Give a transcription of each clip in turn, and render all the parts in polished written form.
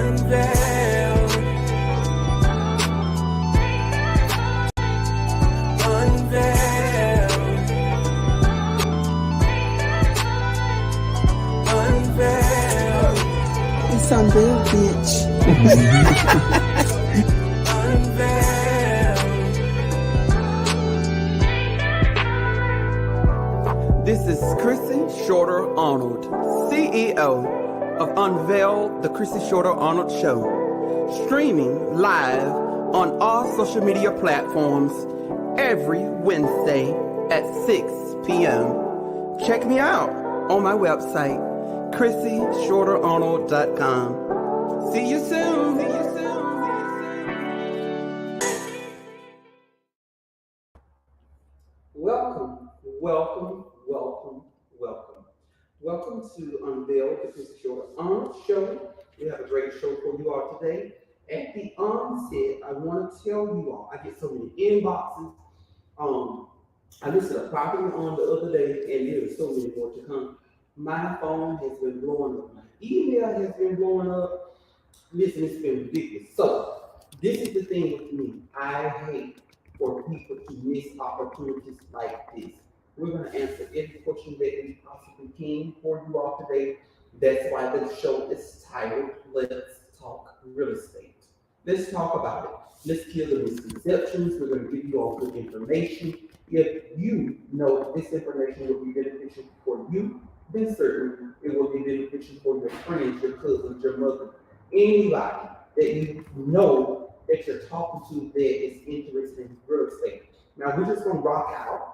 Unveiled. Unveiled. Unveiled. It's Unveiled, bitch. Unveiled. This is Chrissy Shorter-Arnold, CEO of Unveiled, the Chrissy Shorter-Arnold Show, streaming live on all social media platforms every Wednesday at 6 p.m. Check me out on my website, ChrissyShorterArnold.com. See you soon. See you soon. Welcome to Unveiled, the Chrissy Shorter-Arnold Show. We have a great show for you all today. At the onset, I want to tell you all, I get so many inboxes. I listed a property on the other day, and there is so many more to come. My phone has been blowing up. My email has been blowing up. Listen, it's been ridiculous. So, this is the thing with me. I hate for people to miss opportunities like this. We're going to answer every question that we possibly can for you all today. That's why the show is titled, Let's Talk Real Estate. Let's talk about it. Let's kill the misconceptions. We're going to give you all good information. If you know this information will be beneficial for you, then certainly it will be beneficial for your friends, your cousins, your mother, anybody that you know that you're talking to that is interested in real estate. Now, we're just going to rock out.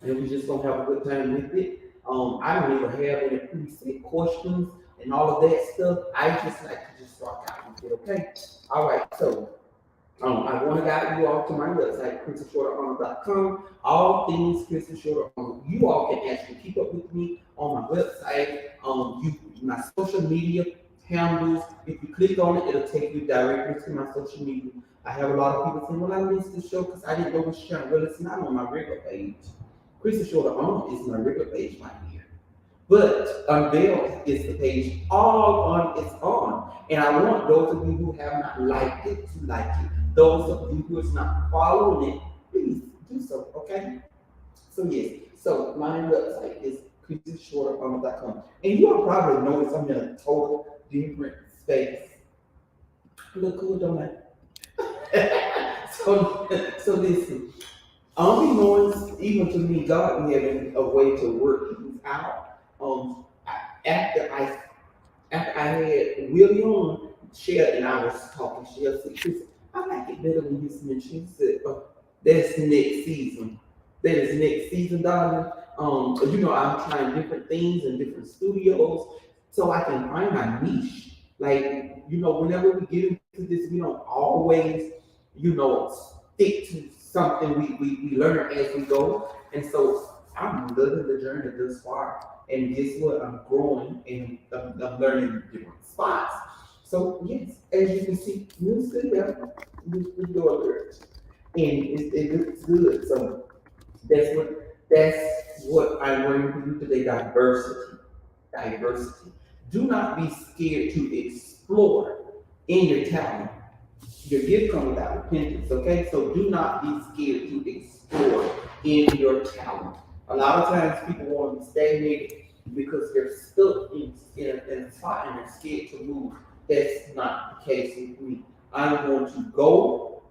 And we're just gonna have a good time with it. I don't even have any preset questions and all of that stuff. I just like to just rock out with it, okay? All right, so I want to guide you all to my website, ChrissyShorter-Arnold.com. All things Chrissy Shorter-Arnold. You all can actually keep up with me on my website. My social media handles. If you click on it, it'll take you directly to my social media. I have a lot of people saying, well, I missed the show because I didn't know which channel. Well, it's not on my regular page. Chrissy Shorter-Arnold is my regular page right here. But Unveiled is the page all on its own. And I want those of you who have not liked it to like it. Those of you who is not following it, please do so, okay? So yes, so my website is ChrissyShorter-Arnold.com. And you all probably notice I'm in a total different space. Look cool, don't I? So listen. Unbeknownst even to me, God having a way to work things out. After I had William share and I was talking, she said, I like it better when you mentioned. She said, that's next season. That is next season, darling. I'm trying different things in different studios so I can find my niche. Like, whenever we get into this, we don't always, stick to something we learn as we go. And so I'm loving the journey this far. And guess what? I'm growing and I'm learning different spots. So yes, as you can see, new studio, new alert. And it looks good. So that's what I'm learning for you today. Diversity. Do not be scared to explore in your talent. Your gift comes without repentance, okay? So do not be scared to explore in your talent. A lot of times people want to be stagnated because they're stuck in a spot and they're scared to move. That's not the case with me. I'm going to go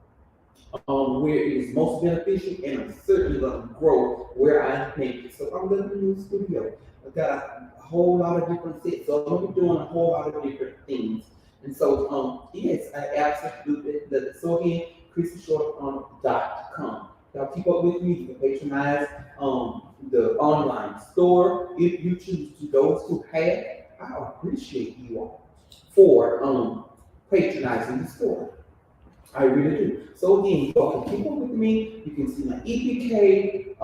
where it is most beneficial, and I'm certainly going to grow where I think. So I'm living in the studio. I've got a whole lot of different sets, so I'm going to be doing a whole lot of different things. And so, yes, I absolutely love it. So again, ChrissyShorter.com. Y'all keep up with me. You can patronize the online store if you choose to. Those who have, I appreciate you all for patronizing the store. I really do. So again, you all can keep up with me. You can see my EPK.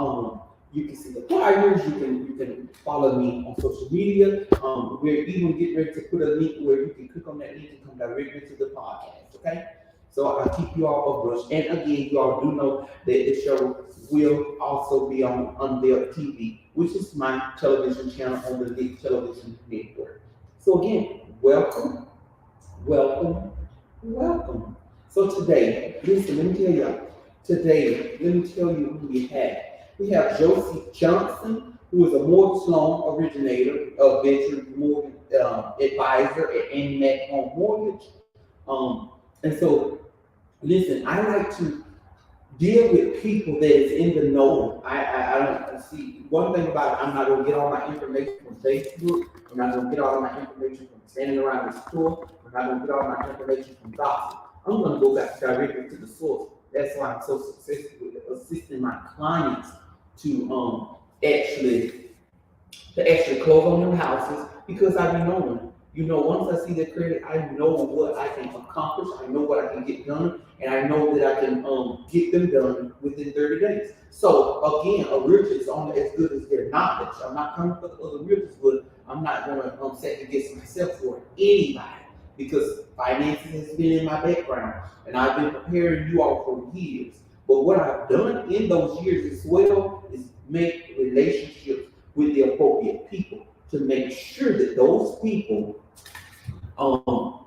You can see the flyers. You can follow me on social media. We're even getting ready to put a link where you can click on that link and come directly to the podcast. Okay. So I'll keep you all abreast. And again, you all do know that the show will also be on Unveiled TV, which is my television channel on the League Television Network. So again, welcome Welcome, welcome. So today, listen, let me tell you. Today, let me tell you who we have. We have Josie Johnson, who is a mortgage loan originator, a veteran mortgage advisor at AMAC Home Mortgage. And so, listen, I like to deal with people that is in the know. I don't see one thing about it. I'm not gonna get all my information from Facebook. I'm not gonna get all my information from standing around the store. I'm not gonna get all my information from gossip. I'm gonna go back directly to the source. That's why I'm so successful with assisting my clients to actually actually close on them houses because I be knowing. You know, once I see the credit, I know what I can accomplish. I know what I can get done, and I know that I can get them done within 30 days. So again, a realtor is only as good as their knowledge. I'm not coming for the other realtors, but I'm not going to second guess myself for anybody because finances has been in my background, and I've been preparing you all for years. But what I've done in those years as well is make relationships with the appropriate people to make sure that those people,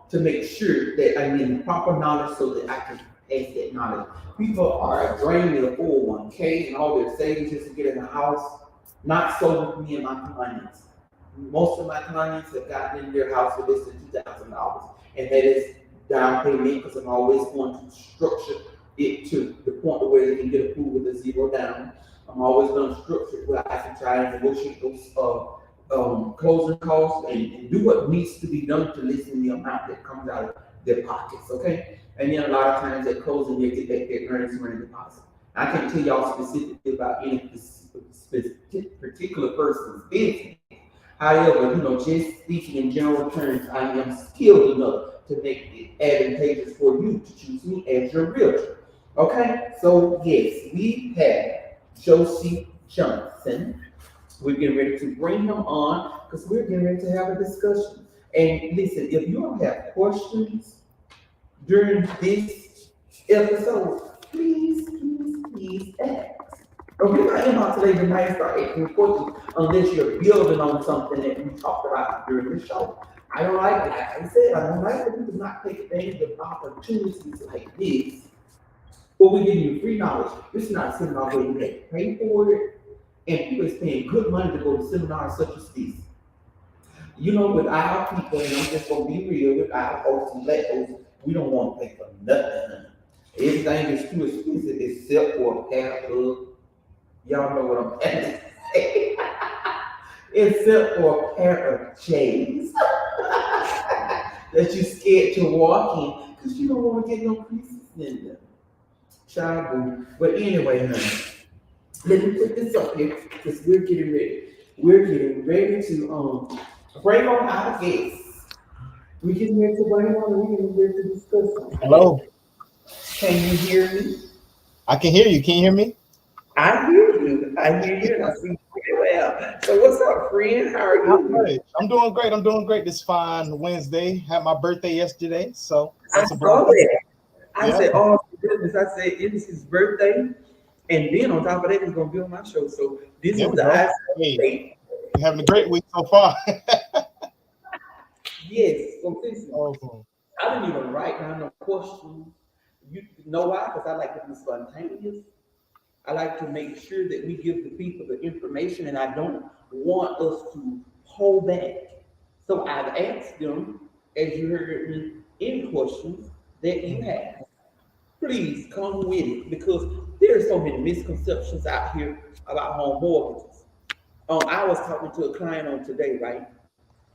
to make sure that I'm in the proper knowledge so that I can pass that knowledge. People are draining their 401k and all their savings just to get in the house. Not so with me and my clients. Most of my clients have gotten in their house for less than $2,000, and that is down payment because I'm always going to structure it to the point where they can get approved with a zero down. I'm always going to structure it where I can try and negotiate those closing costs and do what needs to be done to lessen the amount that comes out of their pockets, okay? And then a lot of times at closing, they get that earnings money deposit. I can't tell y'all specifically about any particular person's business. However, you know, just speaking in general terms, I am skilled enough to make it advantageous for you to choose me as your realtor. Okay, so yes, we have Josie Johnson. We're getting ready to bring him on because we're getting ready to have a discussion. And listen, if you don't have questions during this episode, please ask. But we're not in on today tonight start asking questions unless you're building on something that we talked about during the show. I don't like it. Like I said, I don't like it. We do not take advantage of opportunities like this. But we're giving you free knowledge. This is not a seminar where you have to pay for it. And people is paying good money to go to seminars such as this. You know, with our people, and I'm just gonna be real with our folks and let those, we don't want to pay for nothing. Everything is too expensive except for a pair of, y'all know what I'm trying to say. Except for a pair of J's that you're scared to walk in because you don't want to get no creases in them. Child boo. But anyway, honey, let me put this up here because we're getting ready. We're getting ready to bring on our guests. We're getting ready to bring on and we're getting ready to discuss something. Hello. Can you hear me? I can hear you. Can you hear me? I hear you. I hear you. And I see you very well. So what's up, friend? How are you? Great. I'm doing great. I'm doing great this fine Wednesday. Had my birthday yesterday, so I saw that. I said, oh my goodness. I said, it is his birthday. And then on top of that, he's going to be on my show. So this is the ice. Hey, you're having a great week so far. Yes. So listen, Awesome. I didn't even write down no questions. You know why? Because I like to be spontaneous. I like to make sure that we give the people the information, and I don't want us to hold back. So I've asked them, as you heard me, any questions that you have. Please come with it because there are so many misconceptions out here about home mortgages. I was talking to a client on today, right?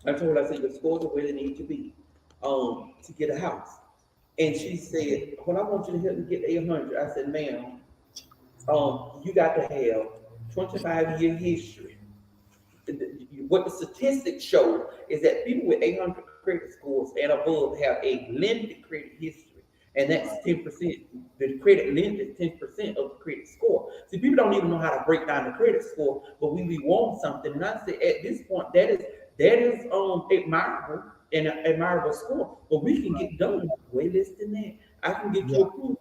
I told her, I said, your scores are where they need to be to get a house. And she said, well, I want you to help me get 800. I said, ma'am, you got to have 25-year history. What the statistics show is that people with 800 credit scores and above have a limited credit history, and that's 10%. The credit limit is 10% of the credit score. See, people don't even know how to break down the credit score, but we want something. And I say at this point, that is admirable and an admirable score, but we can get done way less than that. I can get you approved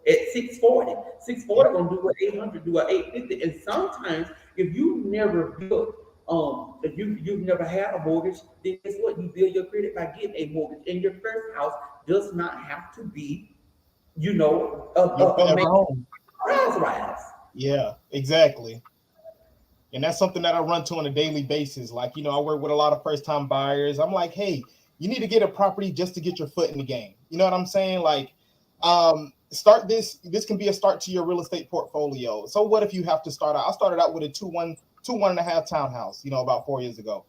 at 640. 640 gonna do what 800 do, what 850. And sometimes if you never built if you've never had a mortgage, then guess what? You build your credit by getting a mortgage. And your first house does not have to be, Your a forever main home. house. Yeah, exactly. And that's something that I run to on a daily basis. Like, I work with a lot of first time buyers. I'm like, hey, you need to get a property just to get your foot in the game. You know what I'm saying? Like, start this can be a start to your real estate portfolio. So what if you have to start out? I started out with a two one and a half townhouse, about 4 years ago.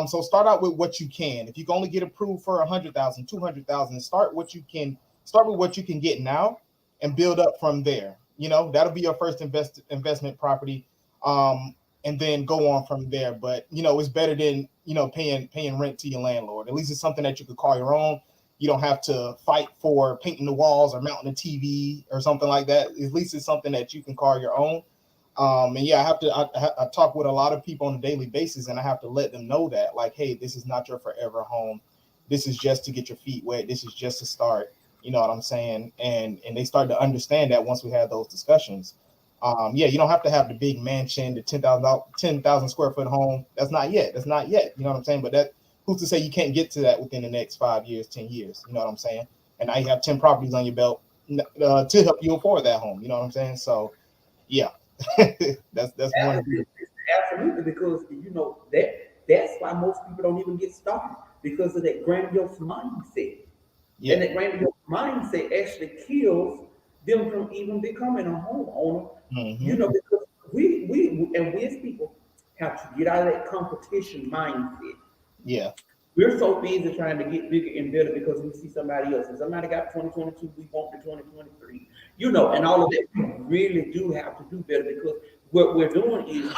So start out with what you can. If you can only get approved for 100,000, 200,000, start with what you can get now and build up from there. That'll be your first investment property. And then go on from there. But it's better than paying rent to your landlord. At least it's something that you could call your own. You don't have to fight for painting the walls or mounting a TV or something like that. At least it's something that you can call your own. And yeah, I talk with a lot of people on a daily basis, and I have to let them know that, like, hey, this is not your forever home. This is just to get your feet wet. This is just a start. You know what I'm saying? And they start to understand that once we have those discussions. Yeah, you don't have to have the big mansion, the 10,000 square foot home. That's not yet. You know what I'm saying? But who's to say you can't get to that within the next 5 years, 10 years? You know what I'm saying? And now you have 10 properties on your belt to help you afford that home. You know what I'm saying? So, yeah, that's one of the. Absolutely, because that's why most people don't even get started, because of that grandiose mindset. Yeah. And that grandiose mindset actually kills them from even becoming a homeowner. Mm-hmm. Because we as people have to get out of that competition mindset. Yeah. We're so busy trying to get bigger and better because we see somebody else. And somebody got 2022, we want the 2023. And all of that. We really do have to do better, because what we're doing is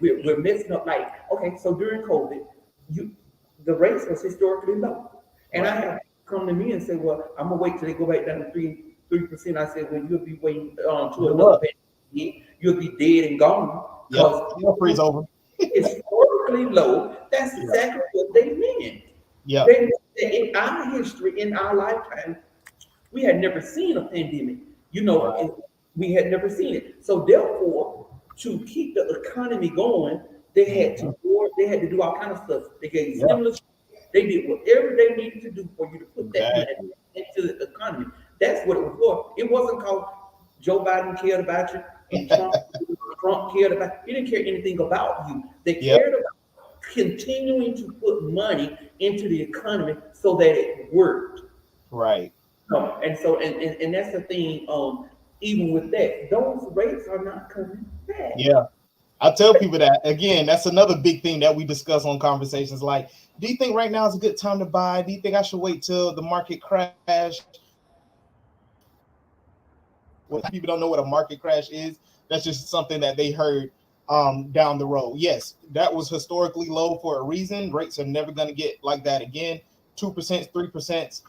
we're messing up. Like, okay, so during COVID, the rates was historically low. And Right. I have come to me and say, well, I'm gonna wait till they go back down to 3%. I said, well, you'll be waiting to another pandemic. You'll be dead and gone. Yep. Freeze over. Historically low. That's exactly what they meant. Yeah. They meant that in our history, in our lifetime, we had never seen a pandemic. And we had never seen it. So therefore, to keep the economy going, they had to do all kind of stuff. They gave stimulus. They did whatever they needed to do for you to put that money into the economy. That's what it was for. It wasn't called Joe Biden cared about you and Trump cared about you. He didn't care anything about you. They cared about continuing to put money into the economy so that it worked. Right. And so and that's the thing. Even with that, those rates are not coming back. Yeah. I tell people that, again, that's another big thing that we discuss on conversations. Like, do you think right now is a good time to buy? Do you think I should wait till the market crash? When people don't know what a market crash is, that's just something that they heard down the road. Yes, that was historically low for a reason. Rates are never going to get like that again. 2%, 3%.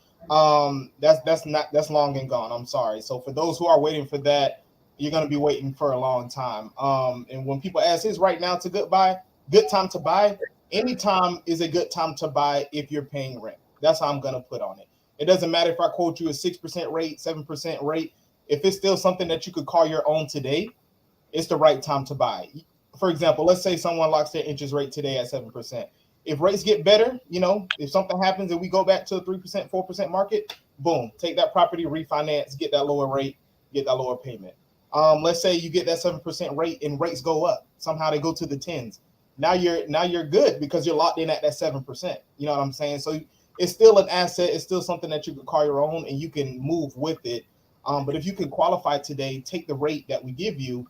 That's long and gone. I'm sorry. So for those who are waiting for that, you're going to be waiting for a long time. And when people ask, is right now to good time to buy? Anytime is a good time to buy if you're paying rent. That's how I'm going to put on it. It doesn't matter if I quote you a 6% rate, 7% rate. If it's still something that you could call your own today, it's the right time to buy. For example, let's say someone locks their interest rate today at 7%. If rates get better, if something happens and we go back to a 3%, 4% market, boom, take that property, refinance, get that lower rate, get that lower payment. Let's say you get that 7% rate and rates go up. Somehow they go to the 10s. Now you're good because you're locked in at that 7%. You know what I'm saying? So it's still an asset. It's still something that you can call your own and you can move with it. But if you can qualify today, take the rate that we give you,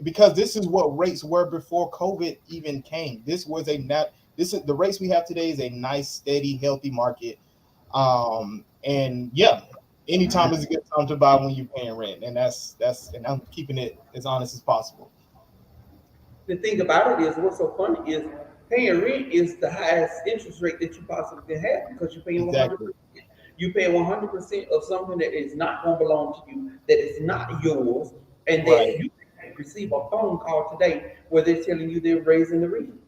because this is what rates were before COVID even came. The rates we have today is a nice, steady, healthy market. And yeah, anytime is a good time to buy when you're paying rent, and and I'm keeping it as honest as possible. The thing about it is, what's so funny is paying rent is the highest interest rate that you possibly can have, because you're paying 100%. You pay 100% of something that is not going to belong to you, that is not yours, and that you receive a phone call today where they're telling you they're raising the rent.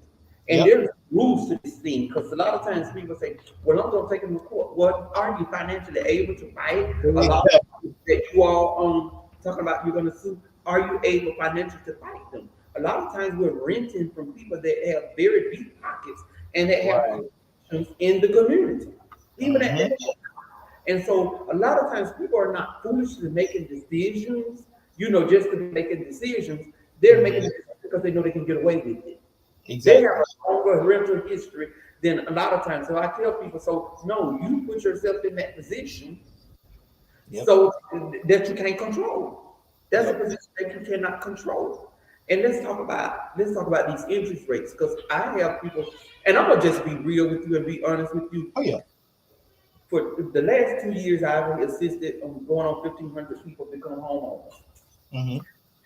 And there's rules to this thing, because a lot of times people say, well, I'm going to take them to court. Well, are you financially able to fight? A lot of people that you all talking about you're going to sue, are you able financially to fight them? a lot of times we're renting from people that have very deep pockets and that have Right. connections in the community, even at Mhm. that. And so a lot of times people are not foolishly making decisions, just to be making decisions. They're making Mhm. decisions because they know they can get away with it. They have Exactly. a longer rental history than a lot of times. So I tell people, so no, you put yourself in that position Yep. so that you can't control. That's a Yep. position that you cannot control. And let's talk about these interest rates because I have people, and I'm gonna just be real with you and be honest with you. Oh yeah. For the last 2 years, I've assisted going on 1,500 people become homeowners. Hmm.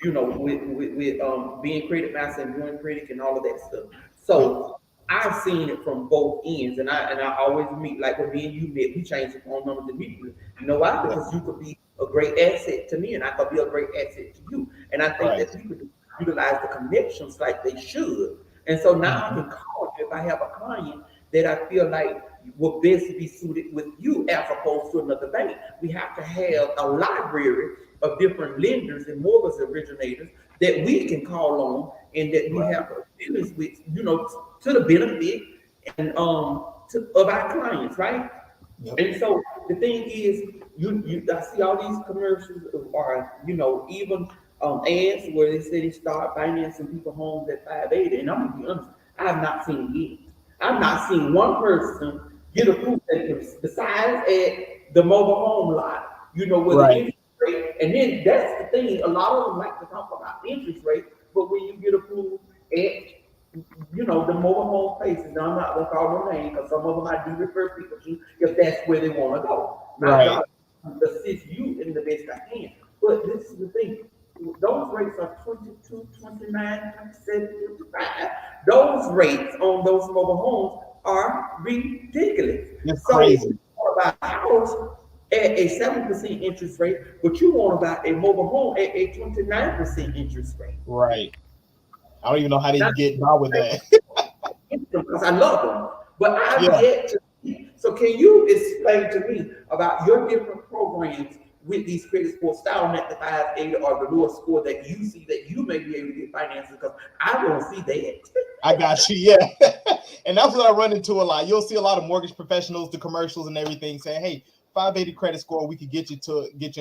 With being creative master and doing critic and all of that stuff. Yep. So I've seen it from both ends, and I always meet like when me and you met, we changed the phone numbers immediately. You know why? Yep. Because you could be a great asset to me, and I could be a great asset to you. And I think Right. that people utilize the connections like they should. And so now I Hmm. can call you if I have a client that I feel like will best be suited with you as opposed to another bank. We have to have a library of different lenders and mortgage originators that we can call on and that we have business with, to the benefit and of our clients, right? Yep. And so the thing is, I see all these commercials are, even ads where they say they start financing people homes at 580. And I'm gonna be honest, I have not seen it. I've not seen one person get approved besides at the mobile home lot, with the Right. interest rate. And then that's the thing, a lot of them like to talk about interest rate, but when you get approved at the mobile home places. Now, I'm not gonna call no name because some of them I do refer people to if that's where they want to go. My Right. job is to assist you in the best I can. But this is the thing. Those rates are 22, 29, 27, 25. Those rates on those mobile homes are ridiculous. It's So if you crazy. want to buy a house at a 7% interest rate, but you want to buy a mobile home at a 29% interest rate. Right. I don't even know how they Now, get by with that. because I love them, but I've Yeah. yet to see. So can you explain to me about your different programs with these credit scores starting at the 580 or the lower score that you see that you may be able to get finances? Because I don't see that. I got you. Yeah. And that's what I run into a lot. You'll see a lot of mortgage professionals, the commercials and everything saying, hey, 580 credit score, we could get you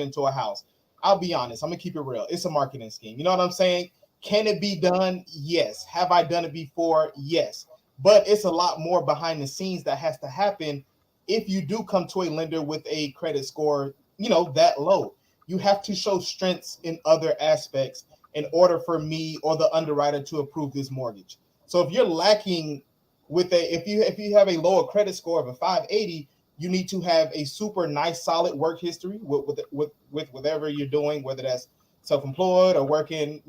into a house. I'll be honest. I'm gonna keep it real. It's a marketing scheme. You know what I'm saying? Can it be done? Yes. Have I done it before? Yes. But it's a lot more behind the scenes that has to happen if you do come to a lender with a credit score, that low. You have to show strengths in other aspects in order for me or the underwriter to approve this mortgage. So if you're lacking if you have a lower credit score of a 580, you need to have a super nice solid work history with whatever you're doing, whether that's self-employed or working,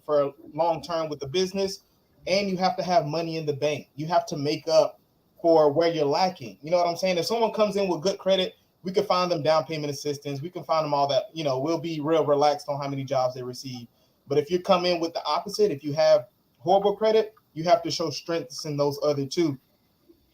for long term with the business. And you have to have money in the bank. You have to make up for where you're lacking. You know what I'm saying? If someone comes in with good credit, we can find them down payment assistance. We can find them all that, we'll be real relaxed on how many jobs they receive. But if you come in with the opposite, if you have horrible credit, you have to show strengths in those other two.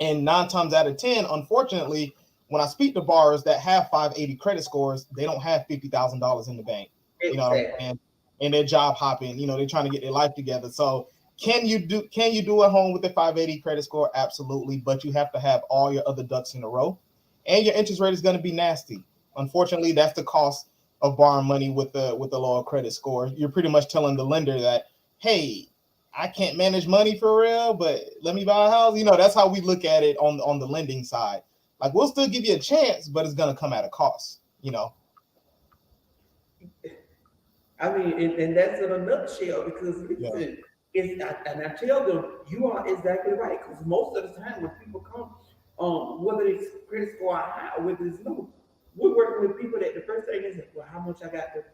And 9 times out of 10, unfortunately, when I speak to borrowers that have 580 credit scores, they don't have $50,000 in the bank. You know what I'm Exactly. saying? And they're job hopping. They're trying to get their life together. So can you do a home with a 580 credit score? Absolutely, but you have to have all your other ducks in a row, and your interest rate is going to be nasty. Unfortunately, that's the cost of borrowing money with the lower credit score. You're pretty much telling the lender that, hey, I can't manage money for real, but let me buy a house. That's how we look at it on the lending side. Like, we'll still give you a chance, but it's gonna come at a cost. I mean, and that's in a nutshell because Yeah. listen, and I tell them you are exactly right because most of the time when people come, whether it's credit score high or whether it's low, we're working with people that the first thing is, well, how much I got to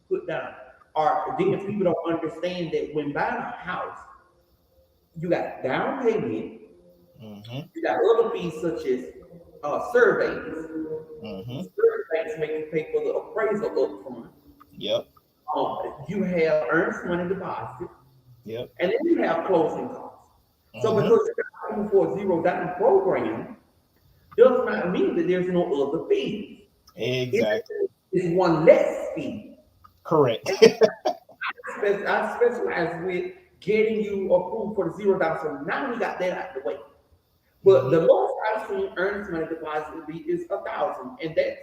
put down, or then people don't understand that when buying a house, you got down payment, Mm-hmm. you got other fees such as surveys. Mm-hmm. Surveys make you pay for the appraisal up front. Yep. You have earnest money deposit, Yep. and then you have closing costs. So Mm-hmm. because you're asking for a zero down program does not mean that there's no other fees. It Exactly. is one less fee. Correct. I specialize with getting you approved for the $0. So now we got that out of the way. But the lowest I've seen earnest money deposit would be is $1,000, and that's,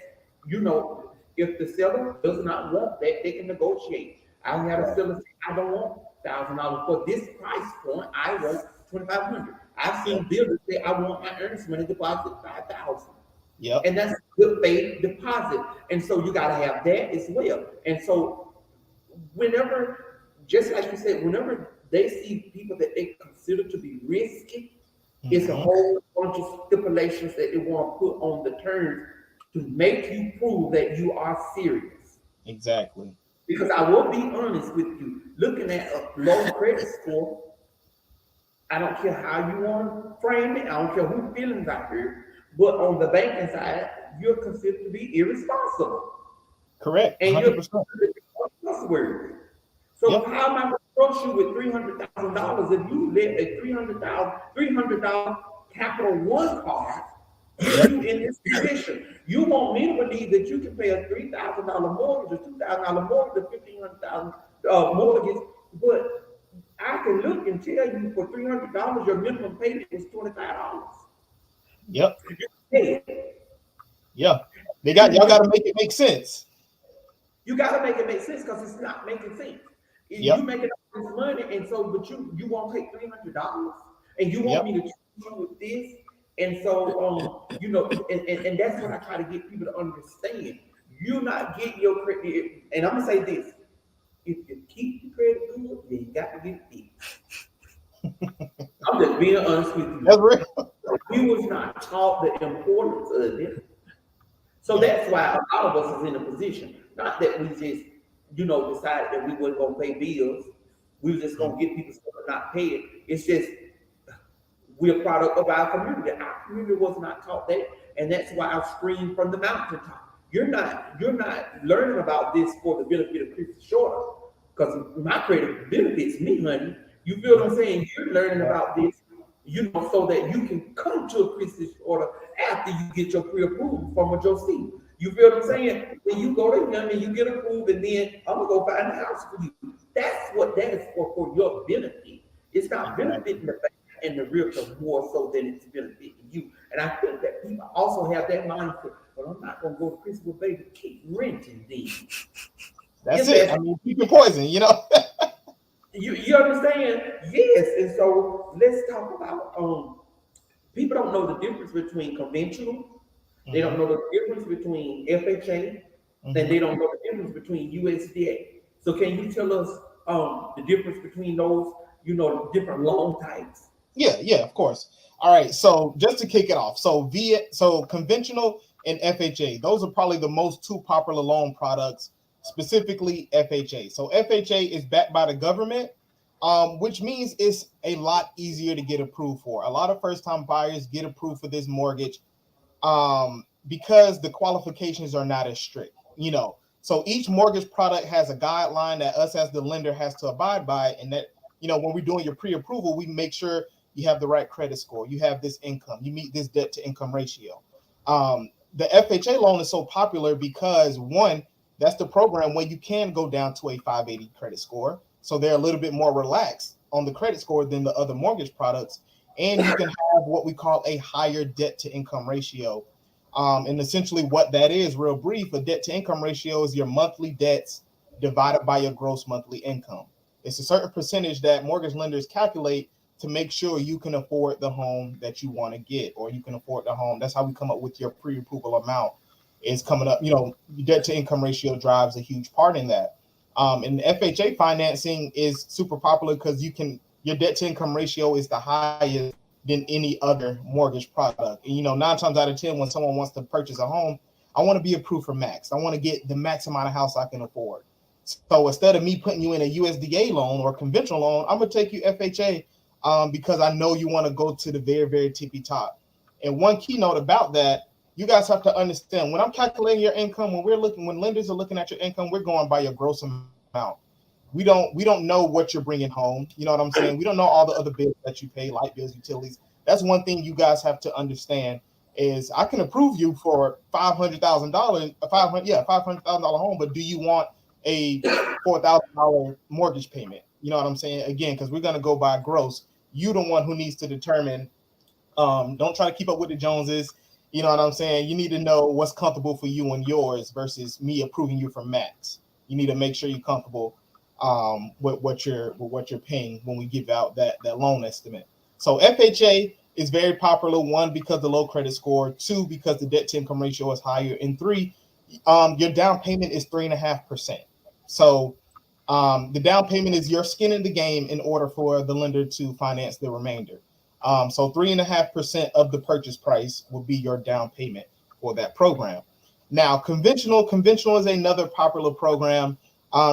you know, if the seller does not want that, they can negotiate. I had a seller say, I don't want $1,000 for this price point. I want $2,500. I've seen builders say, I want my earnest money deposit $5,000. Yep. And that's good faith deposit. And so you got to have that as well. And so whenever, just like you said, whenever they see people that they consider to be risky, it's a whole bunch of stipulations that they want to put on the terms to make you prove that you are serious. Exactly. Because I will be honest with you, looking at a low credit score, I don't care how you want to frame it, I don't care whose feelings I hurt, but on the banking side, you're considered to be irresponsible. Correct. 100%. And you're considered to be trustworthy. So how am I going to trust you with $300,000 if you let a $300 Capital One card get you in this position? You want me to believe that you can pay a $3,000 mortgage, a $2,000 mortgage, a $1,500 mortgage, but I can look and tell you for $300 your minimum payment is $25. Yep. Yeah. Yeah. Y'all got to make it make sense. You got to make it make sense because it's not making sense. You making all this money, and so, but you won't take $300, and you want me to treat you with this, and so, you know, and that's what I try to get people to understand. You're not getting your credit, and I'm gonna say this: if you keep your credit good, then you got to get it fixed. I'm just being honest with you. That's real. We was not taught the importance of it, so that's why a lot of us is in a position. Not that we just, you know, decided that we weren't gonna pay bills. We were just gonna get people not pay it. It's just we're a product of our community. Our community was not taught that, and that's why I scream from the mountaintop. You're not learning about this for the benefit of Chrissy Shorter, because my credit benefits me, honey. You feel what I'm saying? You're learning about this, you know, so that you can come to a Chrissy Shorter after you get your pre-approval from a Josie. You feel what I'm saying? When you go to him and you get approved, and then I'm gonna go find a house for you. That's what that is for your benefit. It's not benefiting the bank and the realtor more so than it's benefiting you. And I think that people also have that mindset. Well, I'm not gonna go to Chrissy, but baby, keep renting these. That's it. I mean, keep your poison, you know. You understand? Yes. And so let's talk about people don't know the difference between conventional. They don't know the difference between FHA, and they don't know the difference between USDA. So can you tell us the difference between those, you know, different loan types? Yeah, of course. All right, so just to kick it off, so conventional and FHA, those are probably the most two popular loan products, specifically FHA. So FHA is backed by the government, which means it's a lot easier to get approved for. A lot of first-time buyers get approved for this mortgage because the qualifications are not as strict, you know. So each mortgage product has a guideline that us as the lender has to abide by, and that, you know, when we're doing your pre-approval, we make sure you have the right credit score, you have this income, you meet this debt to income ratio. The FHA loan is so popular because, one, that's the program where you can go down to a 580 credit score, so they're a little bit more relaxed on the credit score than the other mortgage products, and you can have what we call a higher debt to income ratio. And essentially what that is, real brief, a debt to income ratio is your monthly debts divided by your gross monthly income. It's a certain percentage that mortgage lenders calculate to make sure you can afford the home that you want to get, or you can afford the home. That's how we come up with your pre-approval amount is coming up. You know, debt to income ratio drives a huge part in that. And FHA financing is super popular because your debt to income ratio is the highest than any other mortgage product. And, you know, 9 times out of 10, when someone wants to purchase a home, I want to be approved for max. I want to get the max amount of house I can afford. So instead of me putting you in a USDA loan or conventional loan, I'm going to take you FHA because I know you want to go to the very, very tippy top. And one keynote about that, you guys have to understand, when I'm calculating your income, when lenders are looking at your income, we're going by your gross amount. We don't know what you're bringing home. You know what I'm saying? We don't know all the other bills that you pay, light bills, utilities. That's one thing you guys have to understand is I can approve you for $500,000 home, but do you want a $4,000 mortgage payment? You know what I'm saying? Again, because we're gonna go by gross. You the one who needs to determine. Don't try to keep up with the Joneses. You know what I'm saying? You need to know what's comfortable for you and yours versus me approving you for max. You need to make sure you're comfortable with what you're paying when we give out that loan estimate. So FHA is very popular. One, because the low credit score. Two, because the debt to income ratio is higher. And three, your down payment is 3.5%. So the down payment is your skin in the game in order for the lender to finance the remainder. So 3.5% of the purchase price will be your down payment for that program. Now, conventional is another popular program.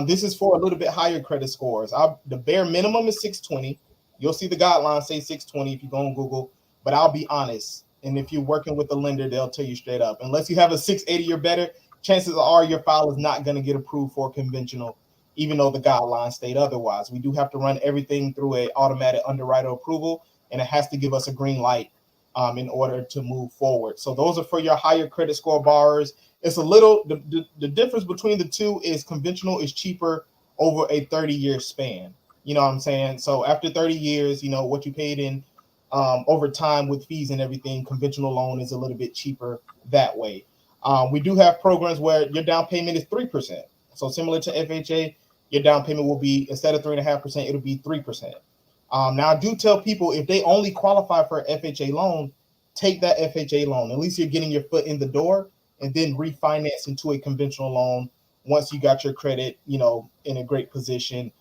This is for a little bit higher credit scores. The bare minimum is 620. You'll see the guidelines say 620 if you go on Google, but I'll be honest. And if you're working with the lender, they'll tell you straight up, unless you have a 680 or better, chances are your file is not going to get approved for conventional, even though the guidelines state otherwise. We do have to run everything through an automatic underwriter approval, and it has to give us a green light in order to move forward. So those are for your higher credit score borrowers. It's a little, the difference between the two is conventional is cheaper over a 30-year span. You know what I'm saying? So after 30 years, you know, what you paid in over time with fees and everything, conventional loan is a little bit cheaper that way. We do have programs where your down payment is 3%. So similar to FHA, your down payment will be, instead of 3.5%, it'll be 3%. Now, I do tell people, if they only qualify for an FHA loan, take that FHA loan. At least you're getting your foot in the door, and then refinance into a conventional loan once you got your credit, you know, in a great position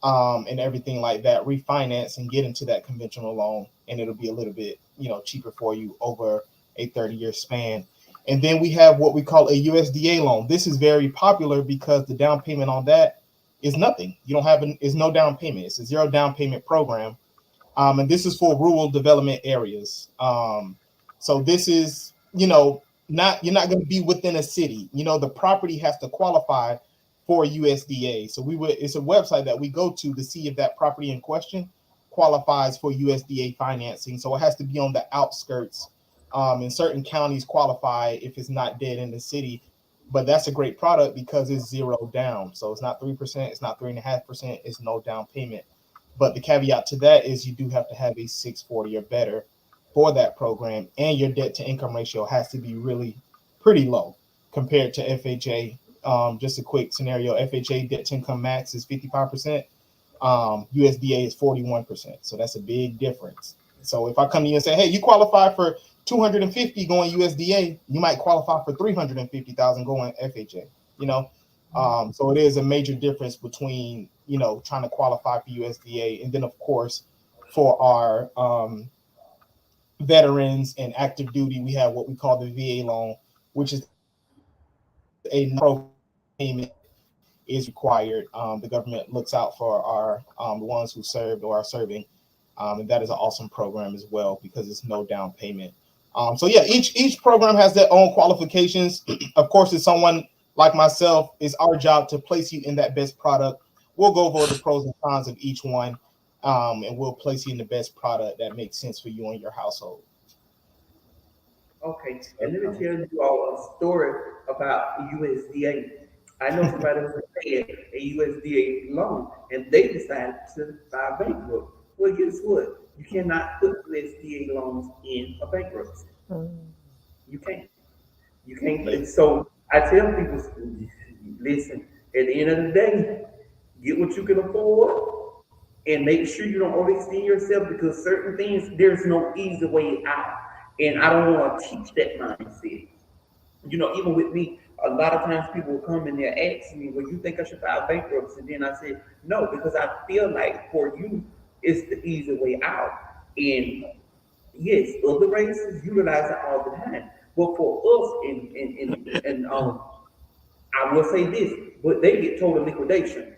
and everything like that. Refinance and get into that conventional loan, and it'll be a little bit, you know, cheaper for you over a 30-year span. And then we have what we call a USDA loan. This is very popular because the down payment on that is nothing. You don't have is no down payment. It's a zero down payment program. And this is for rural development areas. So this is, you know, you're not going to be within a city. You know, the property has to qualify for USDA. So it's a website that we go to see if that property in question qualifies for USDA financing. So it has to be on the outskirts. In certain counties qualify if it's not dead in the city. But that's a great product because it's zero down. So it's not 3%, it's not 3.5%, it's no down payment. But the caveat to that is you do have to have a 640 or better for that program, and your debt to income ratio has to be really pretty low compared to FHA. Just a quick scenario: FHA debt to income max is 55%, USDA is 41%. So that's a big difference. So if I come to you and say, hey, you qualify for 250 going USDA, you might qualify for 350,000 going FHA, you know? So it is a major difference between, you know, trying to qualify for USDA. And then of course, for our veterans and active duty, we have what we call the VA loan, which is a no payment is required. The government looks out for our the ones who served or are serving. And that is an awesome program as well because it's no down payment. So yeah, each program has their own qualifications. Of course, as someone like myself, it's our job to place you in that best product. We'll go over the pros and cons of each one, and we'll place you in the best product that makes sense for you and your household. Okay, and let me tell you all a story about USDA. I know somebody who had a USDA loan, and they decided to file bankrupt. Well, guess what? You cannot put USDA loans in a bankruptcy. You can't. You can't. And so I tell people, listen, at the end of the day, get what you can afford and make sure you don't overextend yourself because certain things, there's no easy way out. And I don't want to teach that mindset. You know, even with me, a lot of times people will come and they'll ask me, well, you think I should file bankruptcy? And then I say, no, because I feel like for you, it's the easy way out. And yes, other races utilize it all the time. But for us, and I will say this, but they get total liquidation.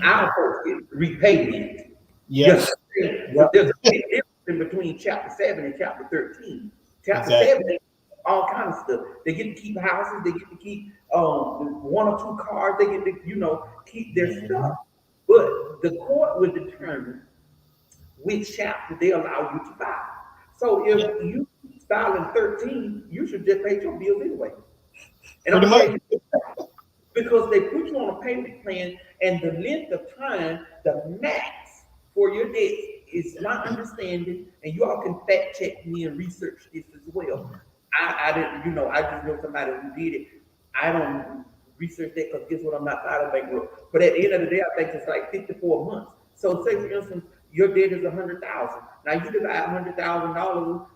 Our folks get repayment. Yes. So there's a big difference in between chapter 7 and chapter 13. Chapter 7, they all kind of stuff. They get to keep houses, they get to keep 1 or 2 cars, they get to, you know, keep their stuff. But the court will determine which chapter they allow you to file. So if you file in 13, you should just pay your bills anyway. And I'm saying, because they put you on a payment plan, and the length of time, the max for your debt is not understanding. And you all can fact check me and research this as well. I didn't, I just know somebody who did it. I don't research that because guess what? I'm not filing bankrupt. But at the end of the day, I think it's like 54 months. So say for instance, your debt is 100,000. Now you divide $100,000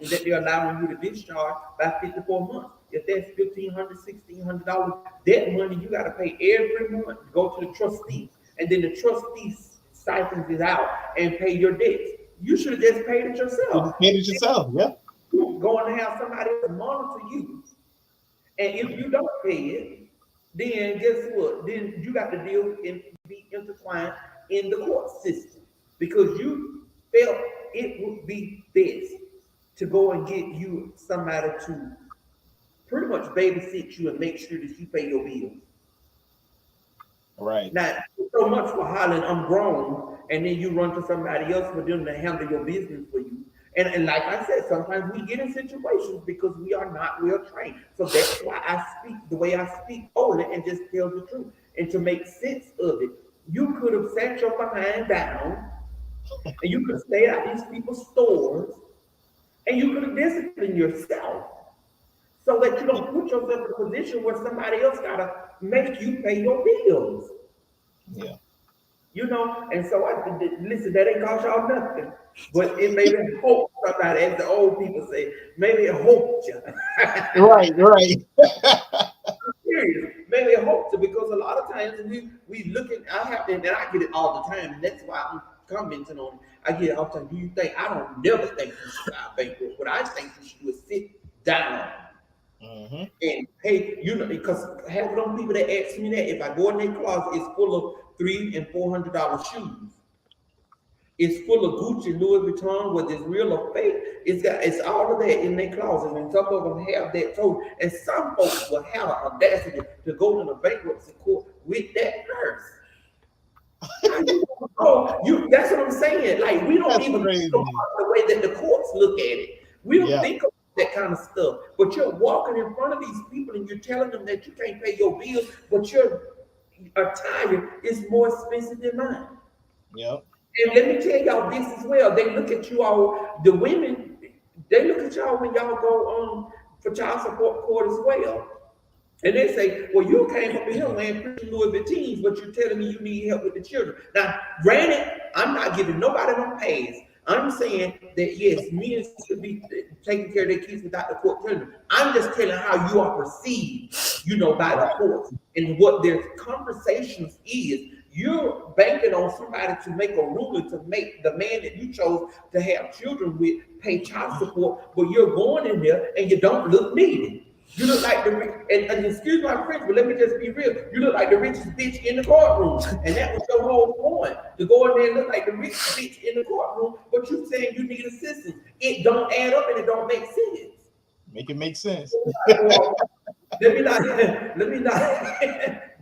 that they're allowing you to discharge by 54 months. If that's $1,500, $1,600, that money you got to pay every month. Go to the trustee, and then the trustee siphons it out and pay your debts. You should have just paid it yourself. You paid it yourself, yeah. You're going to have somebody to monitor you, and if you don't pay it, then guess what? Then you got to deal and be intertwined in the court system because you felt it would be best to go and get you somebody to pretty much babysit you and make sure that you pay your bills. Right. Now, so much for hollering, I'm grown, and then you run to somebody else for them to handle your business for you. And like I said, sometimes we get in situations because we are not well trained. So that's why I speak the way I speak only and just tell the truth. And to make sense of it, you could have sat your behind down and you could have stayed at these people's stores and you could have disciplined yourself so that you don't put yourself in a position where somebody else got to make you pay your bills. Yeah. And so listen, that ain't cost y'all nothing, but it maybe hope somebody, as the old people say, maybe it hoped you. Right. Serious, maybe it hoped you, because a lot of times we look at, and I get it all the time, and that's why I'm commenting on it. I get it all the time. Do you think? I don't never think you should file bankrupt. What I think you should do is sit down. Mm-hmm. And hey, because half of them people that ask me that, if I go in their closet, it's full of $300 and $400 shoes. It's full of Gucci, Louis Vuitton, whether it's real or fake. It's all of that in their closet, and some of them have that too. And some folks will have an audacity to go to the bankruptcy court with that purse. That's what I'm saying. Like, we don't even think about the way that the courts look at it. We don't think about that kind of stuff. But you're walking in front of these people and you're telling them that you can't pay your bills, but your attire is more expensive than mine. Yep. And let me tell y'all this as well. They look at you all, the women, they look at y'all when y'all go for child support court as well. And they say, well, you came up in here wearing pretty Louis Vuittons, but you're telling me you need help with the children. Now, granted, I'm not giving nobody no pass. I'm saying that, yes, men should be taking care of their kids without the court telling them. I'm just telling how you are perceived, by the courts and what their conversations is. You're banking on somebody to make a ruling to make the man that you chose to have children with pay child support, but you're going in there and you don't look needed. You look like and excuse my French, but let me just be real. You look like the richest bitch in the courtroom. And that was your whole point, to go in there and look like the richest bitch in the courtroom, but you saying you need assistance. It don't add up and it don't make sense. Make it make sense. Let me not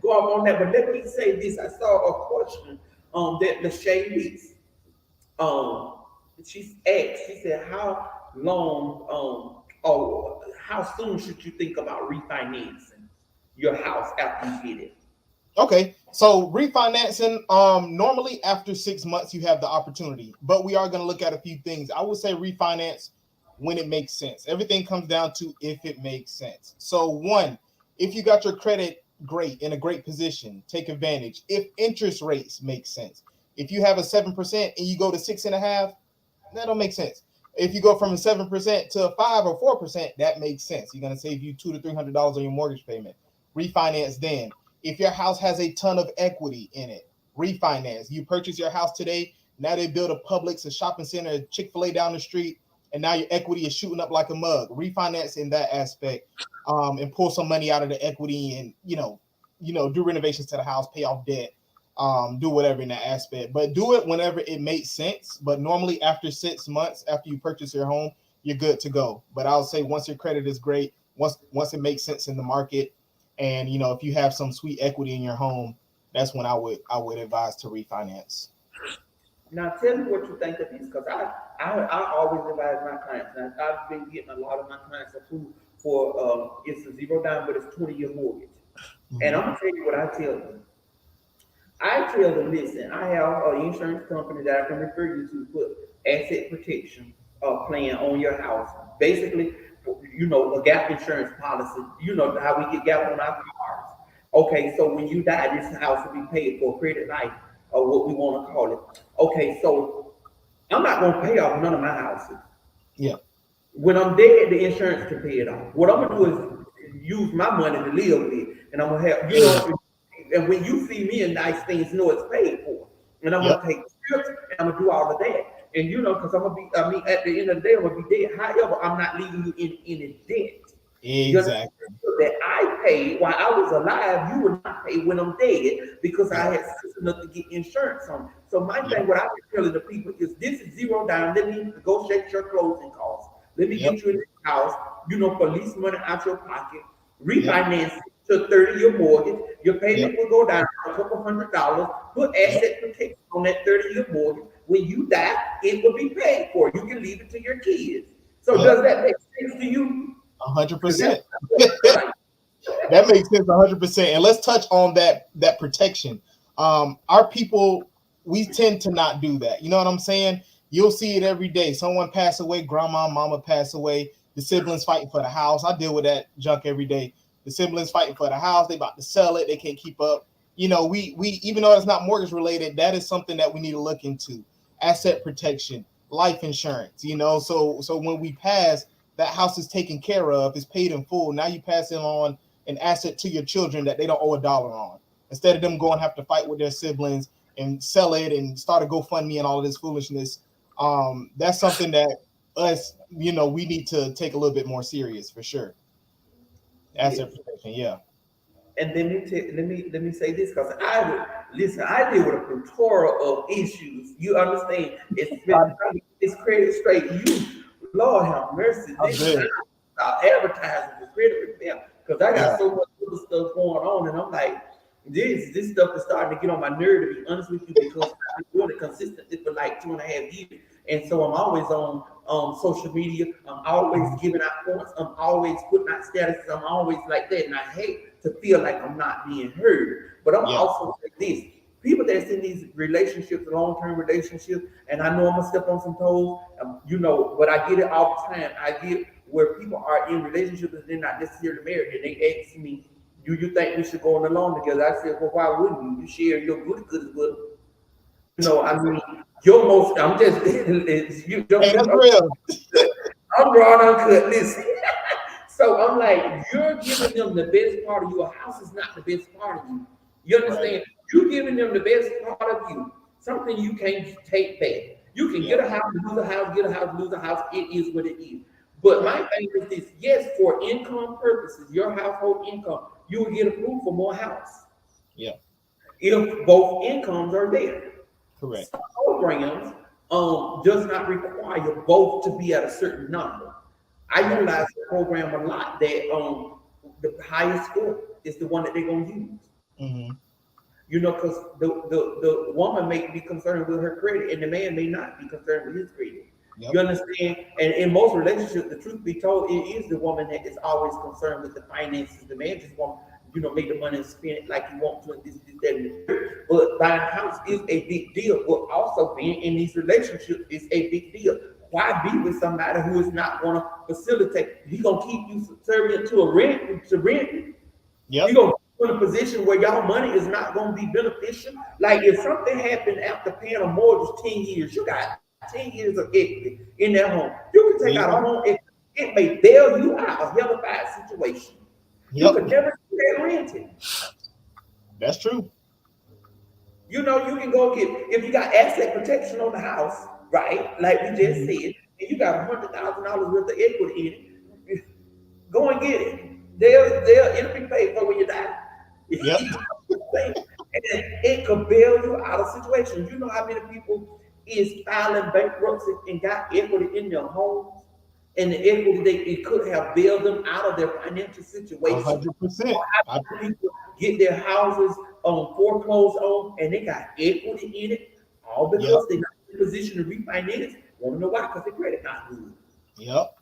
go off on that, but let me say this. I saw a question that Lachey Leaks. She asked, she said, how long how soon should you think about refinancing your house after you get it? Okay, so refinancing, normally after 6 months you have the opportunity, but we are going to look at a few things. I would say refinance when it makes sense. Everything comes down to if it makes sense. So one, if you got your credit great, in a great position, take advantage. If interest rates make sense. If you have a 7% and you go to 6.5%, that don't make sense. If you go from a 7% to a 5 or 4%, that makes sense. You're going to save you $200 to $300 on your mortgage payment. Refinance then. If your house has a ton of equity in it, refinance. You purchase your house today, now they build a Publix, a shopping center, a Chick-fil-A down the street, and now your equity is shooting up like a mug. Refinance in that aspect, and pull some money out of the equity and, do renovations to the house, pay off debt. Do whatever in that aspect, but do it whenever it makes sense. But normally after 6 months after you purchase your home, you're good to go. But I'll say once your credit is great, once it makes sense in the market, and if you have some sweet equity in your home, that's when I would advise to refinance. Now tell me what you think of this, because I always advise my clients. Now, I've been getting a lot of my clients approved for it's a 0 down, but it's 20-year mortgage. And I'm gonna tell you what I tell them. I tell them, listen, I have an insurance company that I can refer you to put asset protection plan on your house. Basically, a gap insurance policy. You know how we get gap on our cars. Okay, so when you die, this house will be paid for, credit life, or what we want to call it. Okay, so I'm not gonna pay off none of my houses. Yeah. When I'm dead, the insurance can pay it off. What I'm gonna do is use my money to live with, and I'm gonna have and when you see me in nice things, know it's paid for. And I'm Yep. gonna take trips and I'm gonna do all of that. And because I'm gonna be, at the end of the day, I'm gonna be dead. However, I'm not leaving you in any debt. Exactly. That I paid while I was alive, you will not pay when I'm dead because I had sense enough to get insurance on it. So my thing, what I've been telling the people is this is zero down. Let me negotiate your closing costs. Let me get you in the house, for lease money out your pocket, refinance to 30-year mortgage. Your payment will go down a couple $100. Put asset protection on that 30-year mortgage. When you die, it will be paid for. You can leave it to your kids. So does that make sense to you? 100%. That makes sense 100%. And let's touch on that protection. Our people, we tend to not do that. You know what I'm saying? You'll see it every day. Someone pass away, grandma, mama pass away, the siblings fighting for the house. I deal with that junk every day. The siblings fighting for the house, they about to sell it, they can't keep up. We even though it's not mortgage related, that is something that we need to look into. Asset protection, life insurance, so when we pass, that house is taken care of, is paid in full. Now you pass it on an asset to your children that they don't owe a dollar on. Instead of them going to have to fight with their siblings and sell it and start a GoFundMe and all of this foolishness. That's something that us, we need to take a little bit more serious for sure. Asset protection, yeah. And let me say this, because I deal with a plethora of issues. You understand? It's credit straight. Lord have mercy. Advertising for credit repair, because I got so much other stuff going on, and I'm like, this stuff is starting to get on my nerve, to be honest with you, because I've been doing it consistently for like 2.5 years. And so I'm always on social media. I'm always giving out points. I'm always putting out statuses. I'm always like that. And I hate to feel like I'm not being heard. But I'm also like this. People that's in these relationships, long-term relationships, and I know I'm gonna step on some toes, but I get it all the time. I get where people are in relationships and they're not necessarily married, and they ask me, do you think we should go on along together? I said, well, why wouldn't you? You share your good as well. I'm just, that's real. I'm drawing uncut, listen. So I'm like, you're giving them the best part of your house is not the best part of you. You understand? Right. You're giving them the best part of you, something you can't take back. You can get a house, lose a house, get a house, lose a house. It is what it is. But my thing is this, yes, for income purposes, your household income, you will get approved for more house. Yeah. If both incomes are there. Correct. Some programs does not require both to be at a certain number. I utilize the program a lot that the highest score is the one that they're gonna use. Mm-hmm. Because the woman may be concerned with her credit and the man may not be concerned with his credit. Yep. You understand? And in most relationships, the truth be told, it is the woman that is always concerned with the finances. The man just wants, make the money and spend it like you want to, and this, that, and that. But buying a house is a big deal. But also being in these relationships is a big deal. Why be with somebody who is not going to facilitate? He's going to keep you subservient to rent. Yep. You're going to be in a position where y'all money is not going to be beneficial. Like if something happened after paying a mortgage 10 years, you got 10 years of equity in that home. You can take out a home, it may bail you out of a hellified situation. You could never do that rented. That's true. You can go get, if you got asset protection on the house, right? Like we just said, and you got $100,000 worth of equity in it, go and get it. It'll be paid for when you die. Yep. And it could bail you out of situations. You know how many people is filing bankruptcy and got equity in their homes, and the equity it could have bailed them out of their financial situation. 100%. How many people get their houses foreclosed on and they got equity in it, all because they're not in a position to refinance. Want to know why? Because their credit not good. Yep.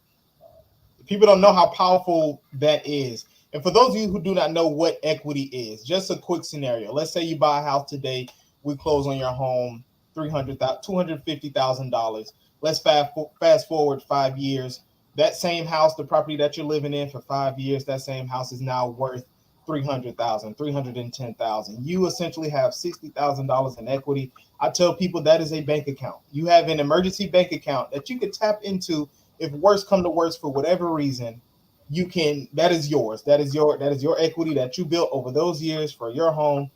People don't know how powerful that is. And for those of you who do not know what equity is, just a quick scenario. Let's say you buy a house today. We close on your home, $250,000. Let's fast forward 5 years. That same house, the property that you're living in for 5 years, that same house is now worth 300,000, 310,000. You essentially have $60,000 in equity. I tell people that is a bank account. You have an emergency bank account that you could tap into if worse come to worse for whatever reason. You can, that is yours. That is your equity that you built over those years for your home.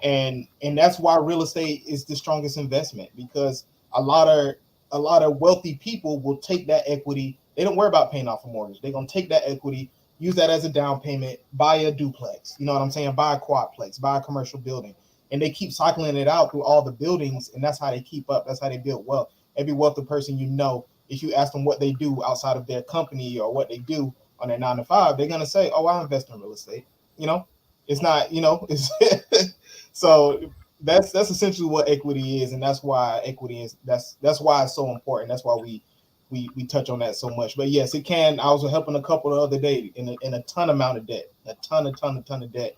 And that's why real estate is the strongest investment, because a lot of wealthy people will take that equity. They don't worry about paying off a mortgage. They're gonna take that equity, use that as a down payment, buy a duplex. You know what I'm saying? Buy a quadplex, buy a commercial building, and they keep cycling it out through all the buildings, and that's how they keep up. That's how they build wealth. Every wealthy person, you know, if you ask them what they do outside of their company or what they do on their 9 to 5, they're gonna say, "Oh, I invest in real estate." You know, it's not, you know, it's so that's essentially what equity is, and that's why equity is that's why it's so important. That's why we touch on that so much. But yes, it can. I was helping a couple the other day in a ton amount of debt, a ton of debt.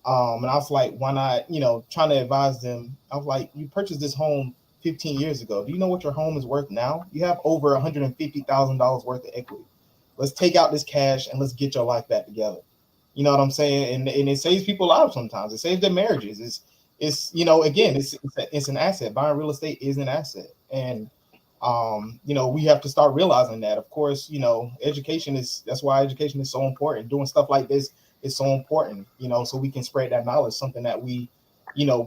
And I was like, why not? You know, trying to advise them. I was like, you purchased this home 15 years ago. Do you know what your home is worth now? You have over $150,000 worth of equity. Let's take out this cash and let's get your life back together. You know what I'm saying? And it saves people lives sometimes. It saves their marriages. It's you know, again, it's an asset. Buying real estate is an asset. And you know, we have to start realizing that. Of course, you know, that's why education is so important. Doing stuff like this is so important, you know, so we can spread that knowledge, something that we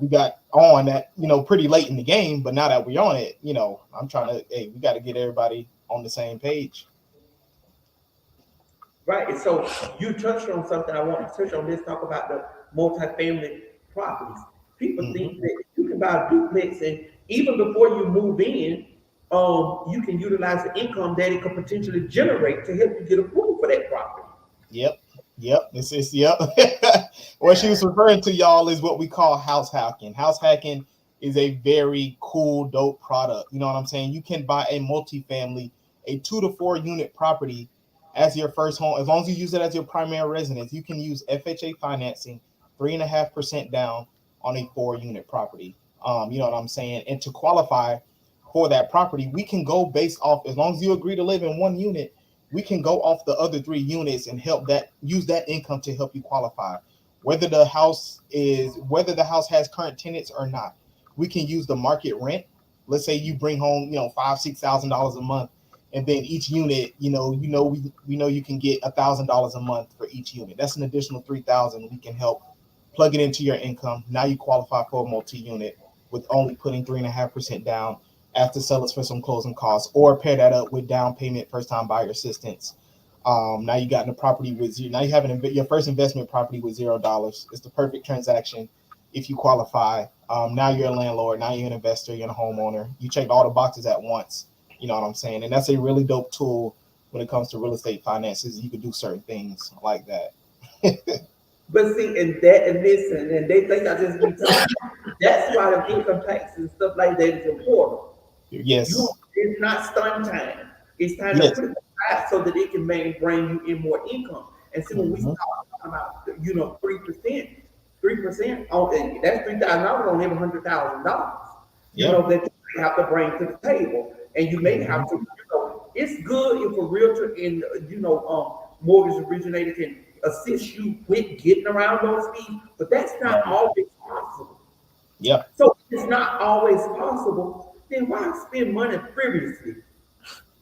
got on that, you know, pretty late in the game, but now that we're on it, you know, we got to get everybody on the same page. Right. So you touched on something I want to touch on. Let's talk about the multifamily properties. People think that you can buy a duplex, and even before you move in, you can utilize the income that it could potentially generate to help you get approval for that property. Yep. Yep. What she was referring to, y'all, is what we call house hacking. House hacking is a very cool, dope product. You know what I'm saying? You can buy a multifamily, a 2 to 4 unit property as your first home. As long as you use it as your primary residence, you can use FHA financing, 3.5% down on a 4-unit property. You know what I'm saying? And to qualify for that property, we can go based off, as long as you agree to live in 1 unit, we can go off the other 3 units and use that income to help you qualify. Whether the house has current tenants or not, we can use the market rent. Let's say you bring home, $5,000-$6,000 a month, and then each unit, we know you can get $1,000 a month for each unit. That's an additional $3,000. We can help plug it into your income. Now you qualify for a multi-unit with only putting 3.5% down. Ask the sellers for some closing costs, or pair that up with down payment, first time buyer assistance. Now you got in a property with zero. Now you have your first investment property with $0. It's the perfect transaction if you qualify. Now you're a landlord. Now you're an investor. You're a homeowner. You checked all the boxes at once. You know what I'm saying? And that's a really dope tool when it comes to real estate finances. You can do certain things like that. But see, and they think I just be talking. That's why the income tax and stuff like that is important. Yes. It's not stunt time. It's time to put it aside so that it can bring you in more income. And see, when we start talking about 3%, 3% on that's $3,000 on every $100,000. That you have to bring to the table, and you may have to. It's good if a realtor and mortgage originator can assist you with getting around those fees, but that's not always possible. Yeah. So if it's not always possible, then why spend money frivolously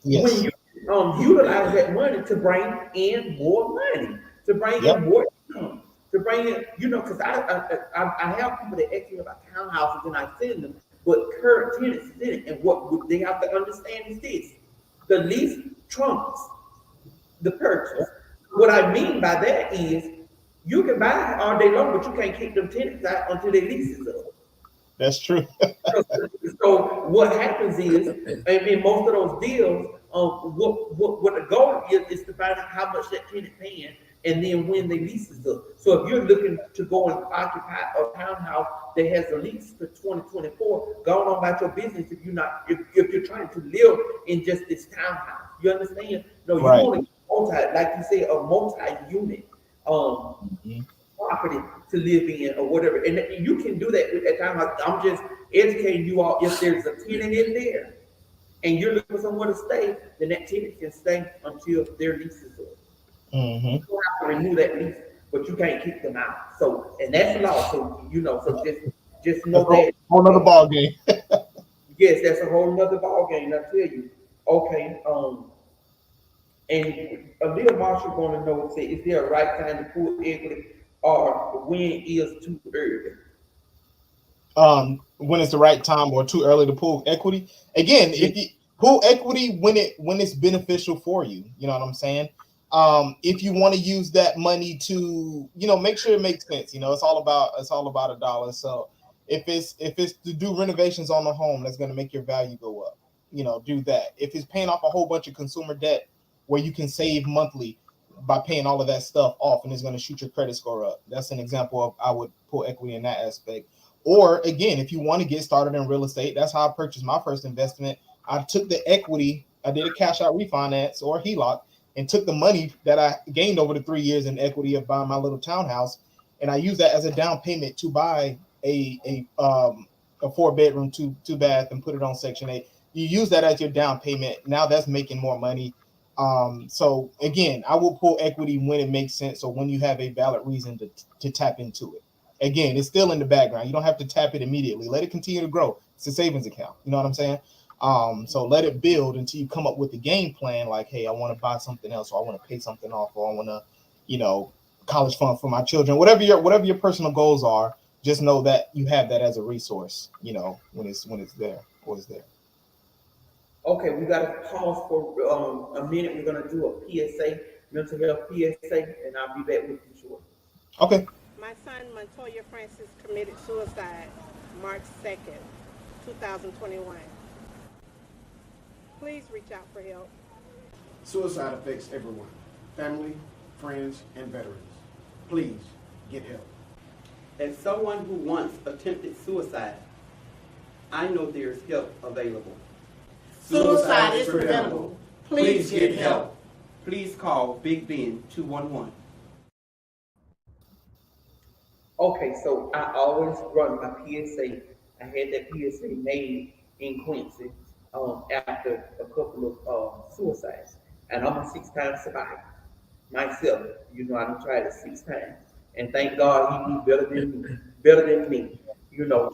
when you utilize that money to bring in more money, to bring in more income, to bring in, because I have people that ask me about townhouses and I send them, but current tenants is in it, and what they have to understand is this: the lease trumps the purchase. What I mean by that is you can buy all day long, but you can't keep them tenants out until their lease is up. That's true. So what happens is, in most of those deals, what the goal is to find out how much that tenant paying, and then when the lease is up. So if you're looking to go and occupy a townhouse that has a lease for 2024, go on about your business. If you're trying to live in just this townhouse, you understand? No, you want to like you say, a multi-unit um property to live in or whatever. And you can do that at times. I'm just educating you all. If there's a tenant in there and you're looking for somewhere to stay, then that tenant can stay until their lease is up. Mm-hmm. You don't have to renew that lease, but you can't kick them out. So, and that's the law. So, so just know that. Whole nother ball game. Yes, that's a whole nother ball game. I tell you. Okay. And Aaliyah Marshall going to know, say, is there a right time to pull equity or when is too early? When it's the right time or too early to pull equity. Again, if you pull equity when it's beneficial for you, you know what I'm saying? If you want to use that money to, make sure it makes sense. It's all about a dollar. So if it's to do renovations on the home that's going to make your value go up, do that. If it's paying off a whole bunch of consumer debt where you can save monthly by paying all of that stuff off and it's going to shoot your credit score up, that's an example of I would pull equity in that aspect. Or again, if you want to get started in real estate, that's how I purchased my first investment. I took the equity, I did a cash out refinance or HELOC, and took the money that I gained over the 3 years in equity of buying my little townhouse, and I used that as a down payment to buy a 4-bedroom, two bath, and put it on Section 8. You use that as your down payment. Now that's making more money. So again, I will pull equity when it makes sense or when you have a valid reason to tap into it. Again, it's still in the background. You don't have to tap it immediately. Let it continue to grow. It's a savings account. You know what I'm saying? So let it build until you come up with a game plan like, hey, I want to buy something else, or I want to pay something off, or I want to, college fund for my children. Whatever your personal goals are, just know that you have that as a resource, when it's there or it's there. Okay, we got to pause for a minute. We're going to do a PSA, mental health PSA, and I'll be back with you shortly. Okay. My son, Montoya Francis, committed suicide March 2nd, 2021. Please reach out for help. Suicide affects everyone, family, friends, and veterans. Please get help. As someone who once attempted suicide, I know there's help available. Suicide is preventable. Please get help. Please call Big Ben 211. Okay, so I always run my PSA. I had that PSA made in Quincy after a couple of suicides. And I'm a 6-time survivor myself. I done tried it 6 times. And thank God he did better than me.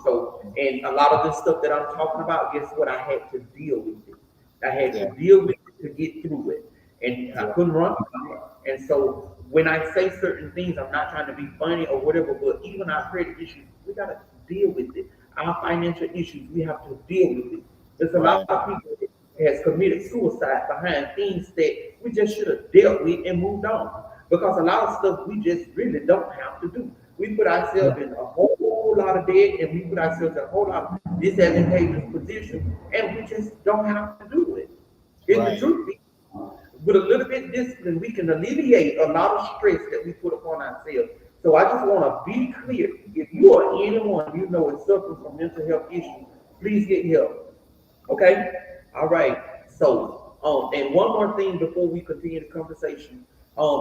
So, and a lot of this stuff that I'm talking about, guess what? I had to deal with it. I had to deal with it to get through it. And I couldn't run from it. And so when I say certain things, I'm not trying to be funny or whatever, but even our credit issues, we got to deal with it. Our financial issues, we have to deal with it. There's a lot of people that has committed suicide behind things that we just should have dealt with and moved on. Because a lot of stuff we just really don't have to do. We put ourselves in a whole lot of debt, and we put ourselves in a whole lot of disadvantageous position, and we just don't have to do it. And the truth is, with a little bit of discipline, we can alleviate a lot of stress that we put upon ourselves. So I just want to be clear. If you are anyone is suffering from mental health issues, please get help. Okay? All right. So, and one more thing before we continue the conversation.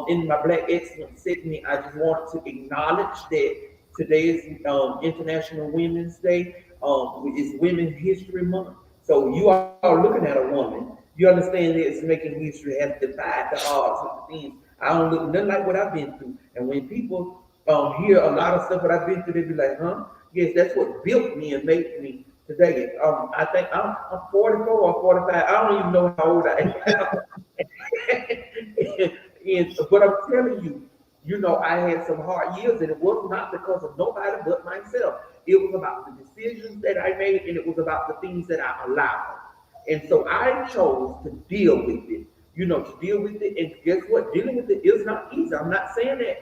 In my Black Excellence segment, I just wanted to acknowledge that today is International Women's Day. It's Women's History Month. So you are looking at a woman. You understand that it's making history, has defied the odds of the things. I don't look nothing like what I've been through. And when people hear a lot of stuff that I've been through, they be like, huh? Yes, that's what built me and made me today. I think I'm 44 or 45. I don't even know how old I am. But I'm telling you, I had some hard years, and it was not because of nobody but myself. It was about the decisions that I made, and it was about the things that I allowed. And so I chose to deal with it, to deal with it. And guess what? Dealing with it is not easy. I'm not saying that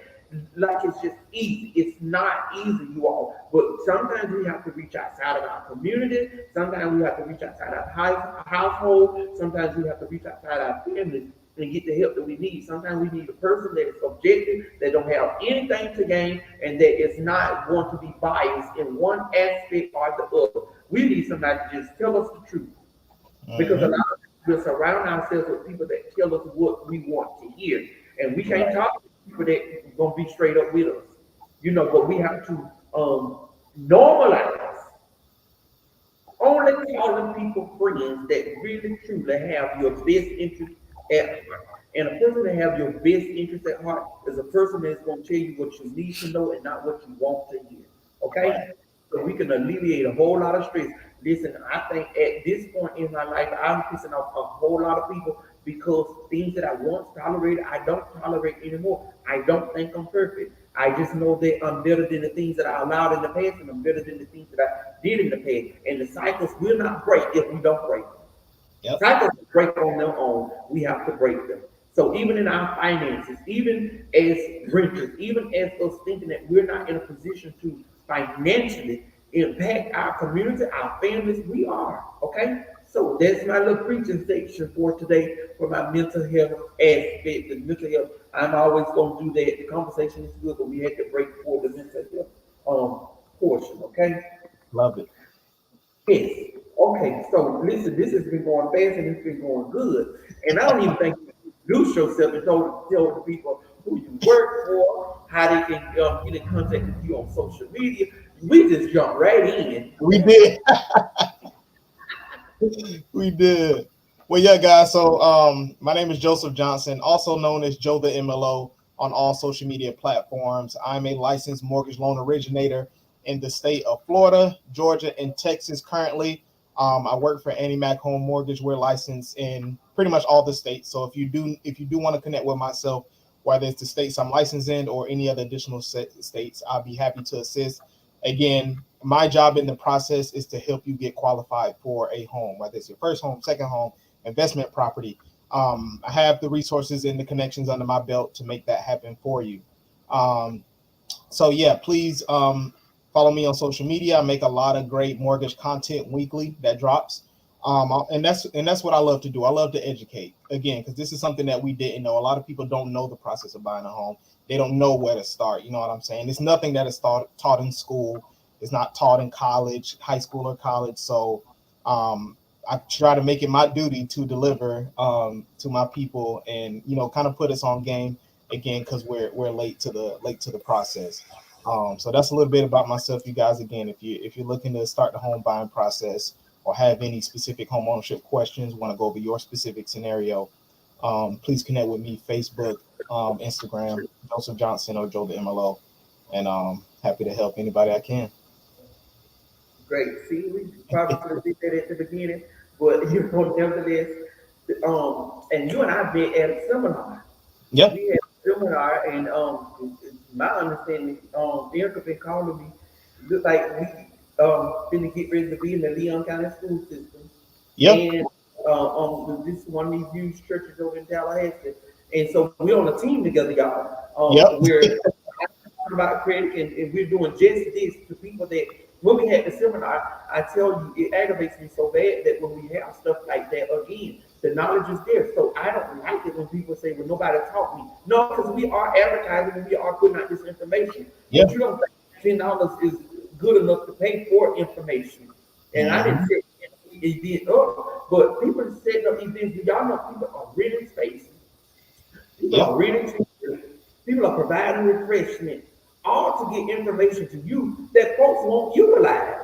like it's just easy. It's not easy, you all. But sometimes we have to reach outside of our community. Sometimes we have to reach outside our household. Sometimes we have to reach outside our family and get the help that we need. Sometimes we need a person that is objective, that don't have anything to gain, and that is not going to be biased in one aspect or the other. We need somebody to just tell us the truth. Because a lot of us surround ourselves with people that tell us what we want to hear. And we can't tolerate people that gonna be straight up with us. But we have to normalize only calling people friends that really truly have your best interest at heart. And a person that have your best interest at heart is a person that's going to tell you what you need to know and not what you want to hear. Okay? So we can alleviate a whole lot of stress. Listen, I think at this point in my life, I'm pissing off a whole lot of people because things that I once tolerated, I don't tolerate anymore. I don't think I'm perfect. I just know that I'm better than the things that I allowed in the past, and I'm better than the things that I did in the past. And the cycles will not break if we don't break them. Yep. Cycles break on their own. We have to break them. So even in our finances, even as renters, even as us thinking that we're not in a position to financially impact our community, our families, we are. Okay? So that's my little preaching section for today for my mental health aspect. The mental health, I'm always going to do that. The conversation is good, but we had to break for the mental health portion. Okay? Love it. Yes. Okay, so listen, this has been going fast and it's been going good. And I don't even think you introduce yourself and tell the people who you work for, how they can get in contact with you on social media. We just jumped right in. We did. We did. Well, yeah, guys. So my name is Joseph Johnson, also known as Joe the MLO on all social media platforms. I'm a licensed mortgage loan originator in the state of Florida, Georgia, and Texas currently. I work for Annie Mac Home Mortgage. We're licensed in pretty much all the states. So if you do want to connect with myself, whether it's the states I'm licensed in or any other additional states, I'll be happy to assist. Again, my job in the process is to help you get qualified for a home, whether it's your first home, second home, investment property. I have the resources and the connections under my belt to make that happen for you. So yeah, please follow me on social media. I make a lot of great mortgage content weekly that drops. And that's what I love to do. I love to educate, again, because this is something that we didn't know. A lot of people don't know the process of buying a home. They don't know where to start. You know what I'm saying? It's nothing that is taught in school. It's not taught in college, high school or college. So I try to make it my duty to deliver to my people and, kind of put us on game again, because we're late to the process. So that's a little bit about myself, you guys. Again, if you're looking to start the home buying process or have any specific home ownership questions, want to go over your specific scenario, please connect with me, Facebook, Instagram, Joseph Johnson or Joe the MLO, and happy to help anybody I can. Great. See, we probably could have did that at the beginning, but nevertheless, and you and I met at a seminar. Yep. We had a seminar, and my understanding, Erica been calling me. Look like we finna get ready to be in the Leon County school system. Yep. And this is one of these huge churches over in Tallahassee, and so we're on a team together, y'all. Yep. We're talking about credit, and we're doing just this to people that. When we had the seminar, I tell you, it aggravates me so bad that when we have stuff like that again, the knowledge is there. So I don't like it when people say, well, nobody taught me. No, because we are advertising and we are putting out this information. Yep. But you don't think $10 is good enough to pay for information. And I didn't say it did up, but people are setting up these things. Y'all know people are really facing. People are really teaching. People are providing refreshment. All to get information to you that folks won't utilize.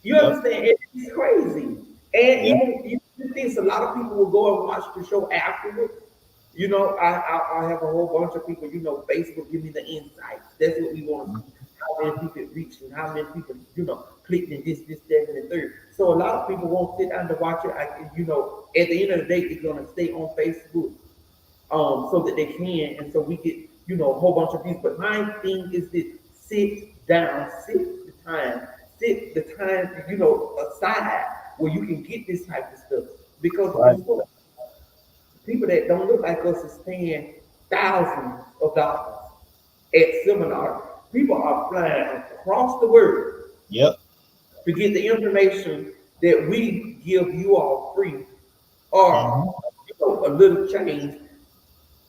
You understand? It's crazy. And even things a lot of people will go and watch the show afterwards. I have a whole bunch of people, Facebook give me the insights. That's what we want to see. How many people reached and how many people, clicked in this, that, and the third. So a lot of people won't sit down to watch it. At the end of the day, it's going to stay on Facebook so that they can. And so we get, a whole bunch of views. But my thing is this: sit down, sit the time aside where you can get this type of stuff. Because people that don't look like us is paying thousands of dollars at seminars. People are flying across the world. Yep. To get the information that we give you all free, or a little change,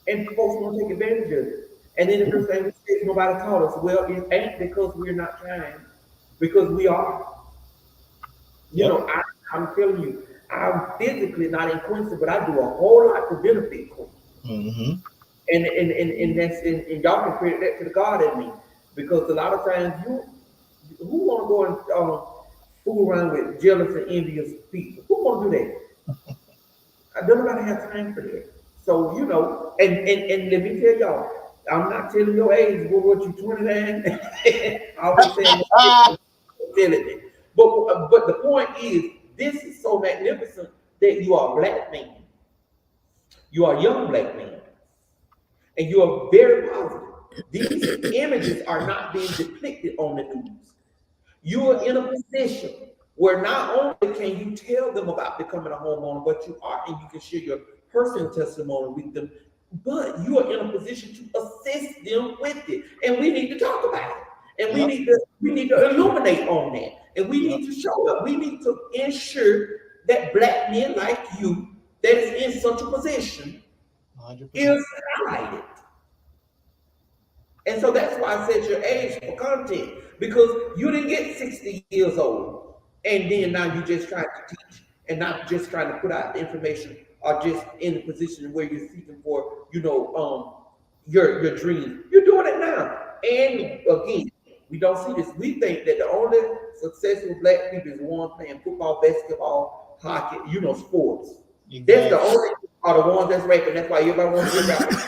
and folks want to take advantage of it. And then the first thing we say is nobody taught us. Well, it ain't because we're not trying, because we are. I'm telling you, I'm physically not in Quincy, but I do a whole lot to benefit Quincy. Mm-hmm. And that's and y'all can credit that to the God in me, because a lot of times who want to go and fool around with jealous and envious people? Who want to do that? I don't nobody have time for that. So and let me tell y'all, I'm not telling your age. What you 29? I always saying telling it. But the point is, this is so magnificent that you are a black man. You are a young black man, and you are very positive. These images are not being depicted on the news. You are in a position where not only can you tell them about becoming a homeowner, but you are, and you can share your personal testimony with them, but you are in a position to assist them with it. And we need to talk about it. And we need to illuminate on that. And we need to show up. We need to ensure that black men like you that is in such a position 100%. is highlighted. And so that's why I said your age for content, because you didn't get 60 years old and then now you're just trying to teach and not just trying to put out the information or just in a position where you're seeking for, your dreams. You're doing it now. And again, we don't see this. We think that the only successful black people is one playing football, basketball, hockey, sports. Exactly. That's the only are the ones that's rapping. That's why everybody wants to get rapping.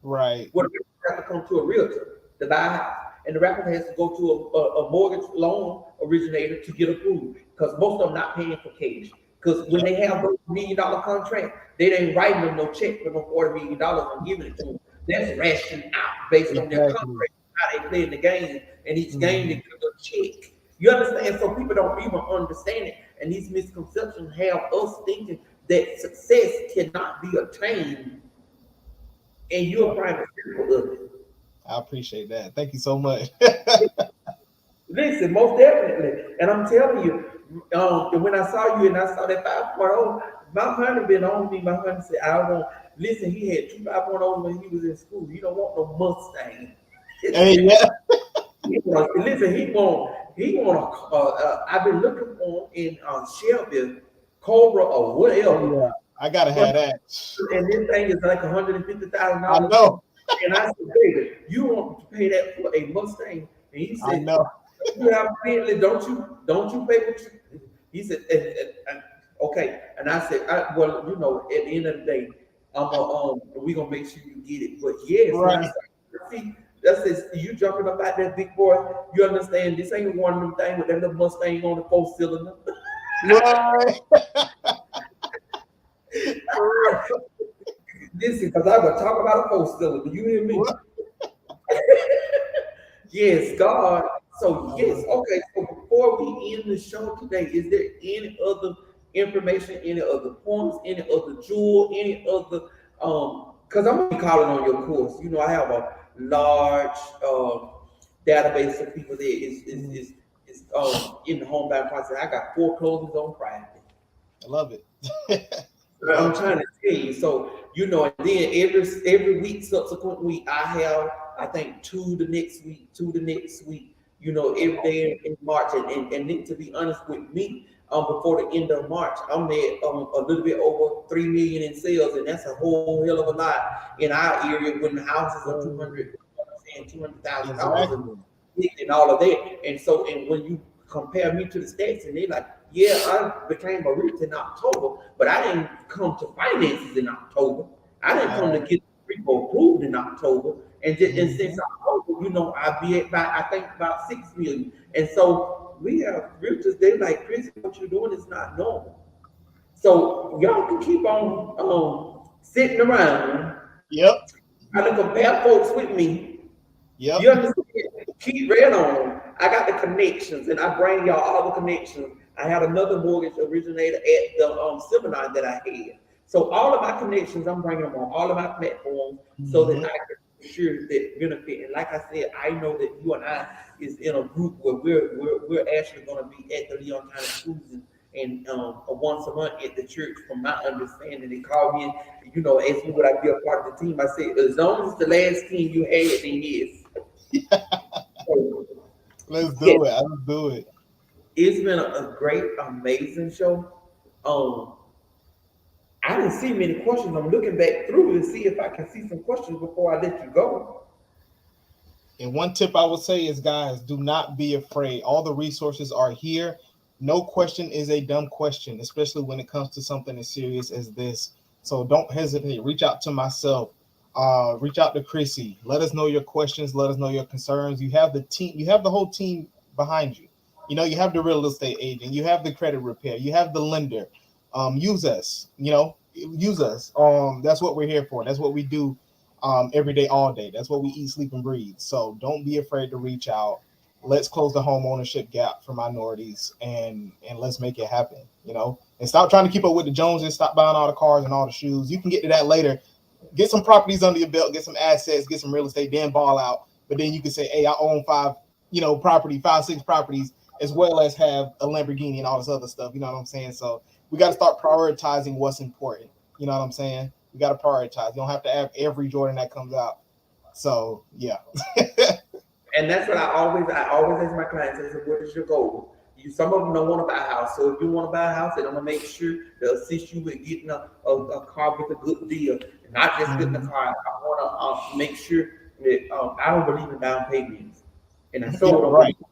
Right. What if you have to come to a realtor to buy a house, and the rapper has to go to a mortgage loan originator to get approved, because most of them not paying for cash. Because when they have those $1 million contract, they ain't writing them no check for no $40 million and giving it to them. That's rationed out based on their contract, how they play in the game, and each game they get a check. You understand? So people don't even understand it, and these misconceptions have us thinking that success cannot be attained, and you're a prime example of it. I appreciate that. Thank you so much. Listen, most definitely. And I'm telling you, when I saw you and I saw that 5.0, my honey been on me. My honey said, I want, listen, he had 2 5.0 when he was in school. He don't want no Mustang. Hey, yeah. Listen, he want I've been looking for him in Shelby, Cobra, or whatever. Yeah, I gotta have that. And this thing is like $150,000. I know. And I said, David, you want to pay that for a Mustang? And he said, I know. You have Bentley, don't you pay what you? He said, okay. And I said, well, at the end of the day, we gonna make sure you get it. But yes, right. See, that says you jumping up out that big boy. You understand? This ain't one of them things with that little Mustang on the 4-cylinder. Right. This is because I will talk about a 4-cylinder. You hear me? Yes, God. So yes, okay. So before we end the show today, is there any other information, any other points, any other jewel, any other because I'm gonna be calling on your course. I have a large database of people that is in the home buying process. I got 4 closings on Friday. I love it. I'm trying to tell you. So, and then every week, subsequent week, I have, I think, 2 the next week, every day in March. And then, to be honest with me, before the end of March, I'm at a little bit over 3 million in sales, and that's a whole hell of a lot in our area when the houses are $200,000 and all of that. And so, and when you compare me to the stats, and they're like, yeah, I became a realtor in October, but I didn't come to finances in October. I didn't come to get people approved in October. And since October, I'll be at about 6 million. And so we have realtors, they're like, Chrissy, what you're doing is not normal. So y'all can keep on sitting around. Yep. I compare folks with me. Yep. You understand? Keep right on. I got the connections, and I bring y'all all the connections. I had another mortgage originator at the seminar that I had. So all of my connections, I'm bringing them on all of my platforms so that I can ensure that benefit. And like I said, I know that you and I is in a group where we're actually going to be at the Leon County Schools and once a month at the church. From my understanding, they called me and asked me would I be a part of the team. I said, as long as it's the last team you had, then yes. Let's do it. Let's do it. It's been a great, amazing show. I didn't see many questions. I'm looking back through to see if I can see some questions before I let you go. And one tip I would say is, guys, do not be afraid. All the resources are here. No question is a dumb question, especially when it comes to something as serious as this. So don't hesitate. Reach out to myself. Reach out to Chrissy. Let us know your questions. Let us know your concerns. You have the team. You have the whole team behind you. You know, you have the real estate agent. You have the credit repair. You have the lender. Use us. You know, use us. That's what we're here for. That's what we do every day, all day. That's what we eat, sleep, and breathe. So don't be afraid to reach out. Let's close the home ownership gap for minorities, and let's make it happen. You know, and stop trying to keep up with the Joneses. Stop buying all the cars and all the shoes. You can get to that later. Get some properties under your belt. Get some assets. Get some real estate. Then ball out. But then you can say, "Hey, I own 6 properties, as well as have a Lamborghini and all this other stuff." You know what I'm saying? So we got to start prioritizing what's important. You know what I'm saying? We got to prioritize. You don't have to have every Jordan that comes out. So yeah. And that's what I always ask my clients. I say, what is your goal? Some of them don't want to buy a house. So if you want to buy a house, they're going to make sure to assist you with getting a car with a good deal. Not just getting a car. I want to make sure that I don't believe in down payments. And I still don't believe in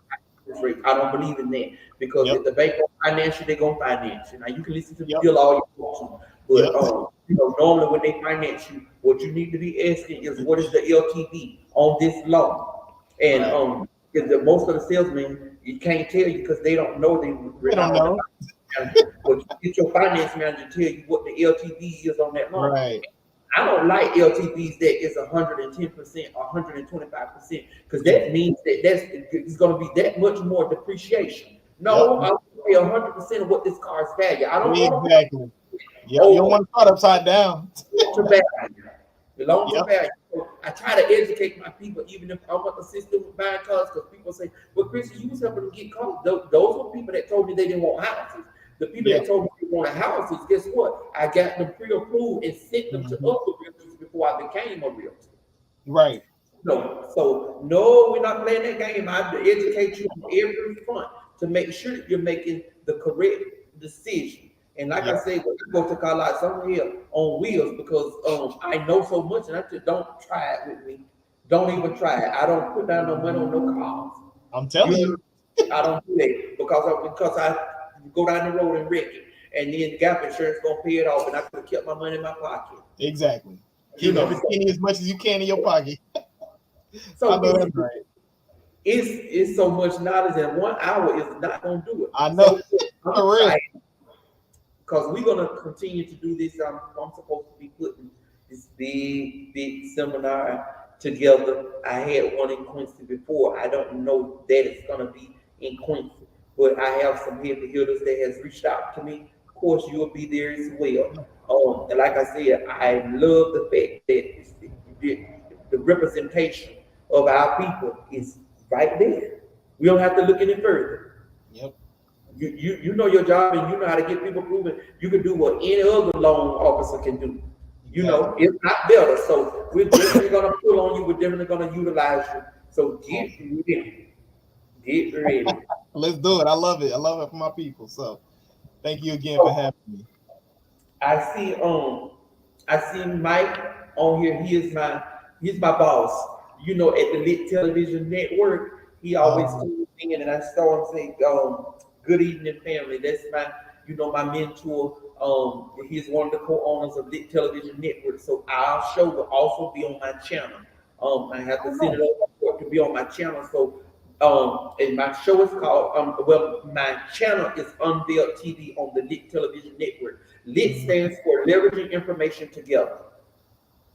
interest rate. I don't believe in that. Because if the bank won't finance you, they're going to finance you. Now, you can listen to the deal all you want to. But normally when they finance you, what you need to be asking is, what is the LTV on this loan? And because most of the salesmen, you can't tell you because they don't know. They don't know. But you get your finance manager to tell you what the LTV is on that loan. Right. I don't like LTVs that is 110% or 125% because that means that it's going to be that much more depreciation. No, I want to pay 100% of what this car's value. I don't want to. Yeah, you don't want to start upside down. Belong to value. So I try to educate my people, even if I'm not assistant with buying cars, because people say, "Well, Chrissy, you was helping them get cars." Those were people that told me they didn't want houses. The people that told me they wanted houses, guess what? I got them pre-approved and sent them to other realtors before I became a realtor. Right. No, we're not playing that game. I have to educate you on every front to make sure that you're making the correct decision. And like I said, when you go to college, I'm here on wheels because I know so much, and I just don't try it with me. Don't even try it. I don't put down no money on no cars. I'm telling you. I don't do that because I go down the road and wreck it, and then Gap Insurance gonna pay it off, and I could have kept my money in my pocket. Exactly. Keep every penny as much as you can in your pocket. So I know that's right. It's so much knowledge, and 1 hour is not gonna do it. I know. So, because we're gonna continue to do this. I'm supposed to be putting this big seminar together. I had one in Quincy before. I don't know that it's gonna be in Quincy, but I have some heavy hitters that has reached out to me. Of course, you'll be there as well. And like I said, I love the fact that the representation of our people is right there. We don't have to look any further. Yep. You know your job, and you know how to get people proven. You can do what any other loan officer can do. You know, it's not better. So we're definitely gonna pull on you. We're definitely gonna utilize you. So get ready. Get ready. Let's do it. I love it. I love it for my people. So thank you again for having me. I see Mike on here. He's my boss. You know, at the Lit Television Network, he always tunes in, and I saw him say, "Good evening, family." That's my mentor. He's one of the co-owners of Lit Television Network. So our show will also be on my channel. I have to send it over to be on my channel. So, and my show is called, my channel is Unveiled TV on the Lit Television Network. Lit stands for Leveraging Information Together.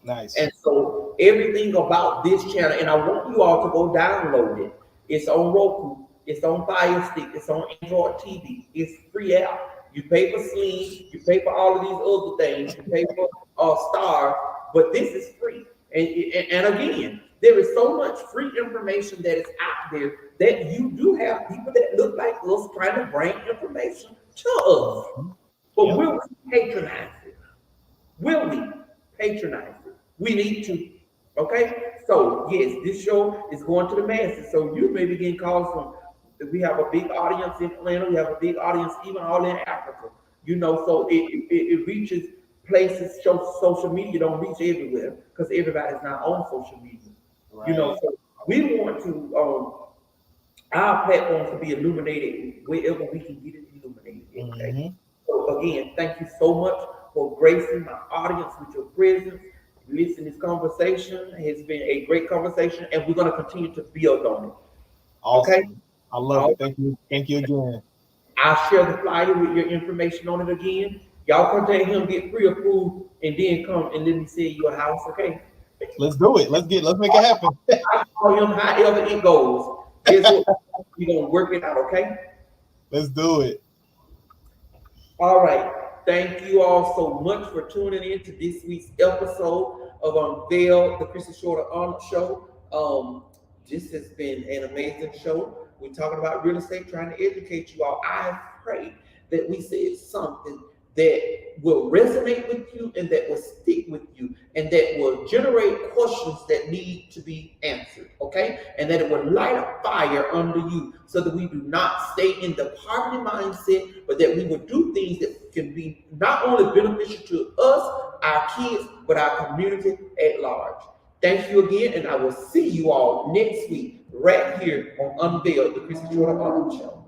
Nice. And so everything about this channel, and I want you all to go download it. It's on Roku. It's on Fire Stick. It's on Android TV. It's free out. You pay for Sling. You pay for all of these other things. You pay for Star, but this is free. And again, there is so much free information that is out there that you do have people that look like us trying to bring information to us. But will we patronize it? Will we patronize it? We need to. Okay? So, yes, this show is going to the masses. So you may be getting calls from, we have a big audience in Atlanta. We have a big audience even all in Africa. You know, so it reaches places, social media don't reach everywhere because everybody's not on social media. You know, so we want to our platforms to be illuminated wherever we can get it illuminated. Okay. So again, thank you so much for gracing my audience with your presence. Listen, this conversation has been a great conversation, and we're going to continue to build on it. Awesome. Okay. I love it. Thank you. Thank you again. I'll share the flyer with your information on it again. Y'all contact him, get pre-approved, and then come and let me see your house. Okay. Let's do it. Let's make it happen. I call him however it goes. We're gonna work it out, okay? Let's do it. All right. Thank you all so much for tuning in to this week's episode of Unveiled, the Chrissy Shorter-Arnold show. This has been an amazing show. We're talking about real estate, trying to educate you all. I pray that we said something that will resonate with you and that will stick with you and that will generate questions that need to be answered, okay? And that it will light a fire under you so that we do not stay in the poverty mindset, but that we will do things that can be not only beneficial to us, our kids, but our community at large. Thank you again, and I will see you all next week right here on Unveiled, the Chrissy Shorter-Arnold show.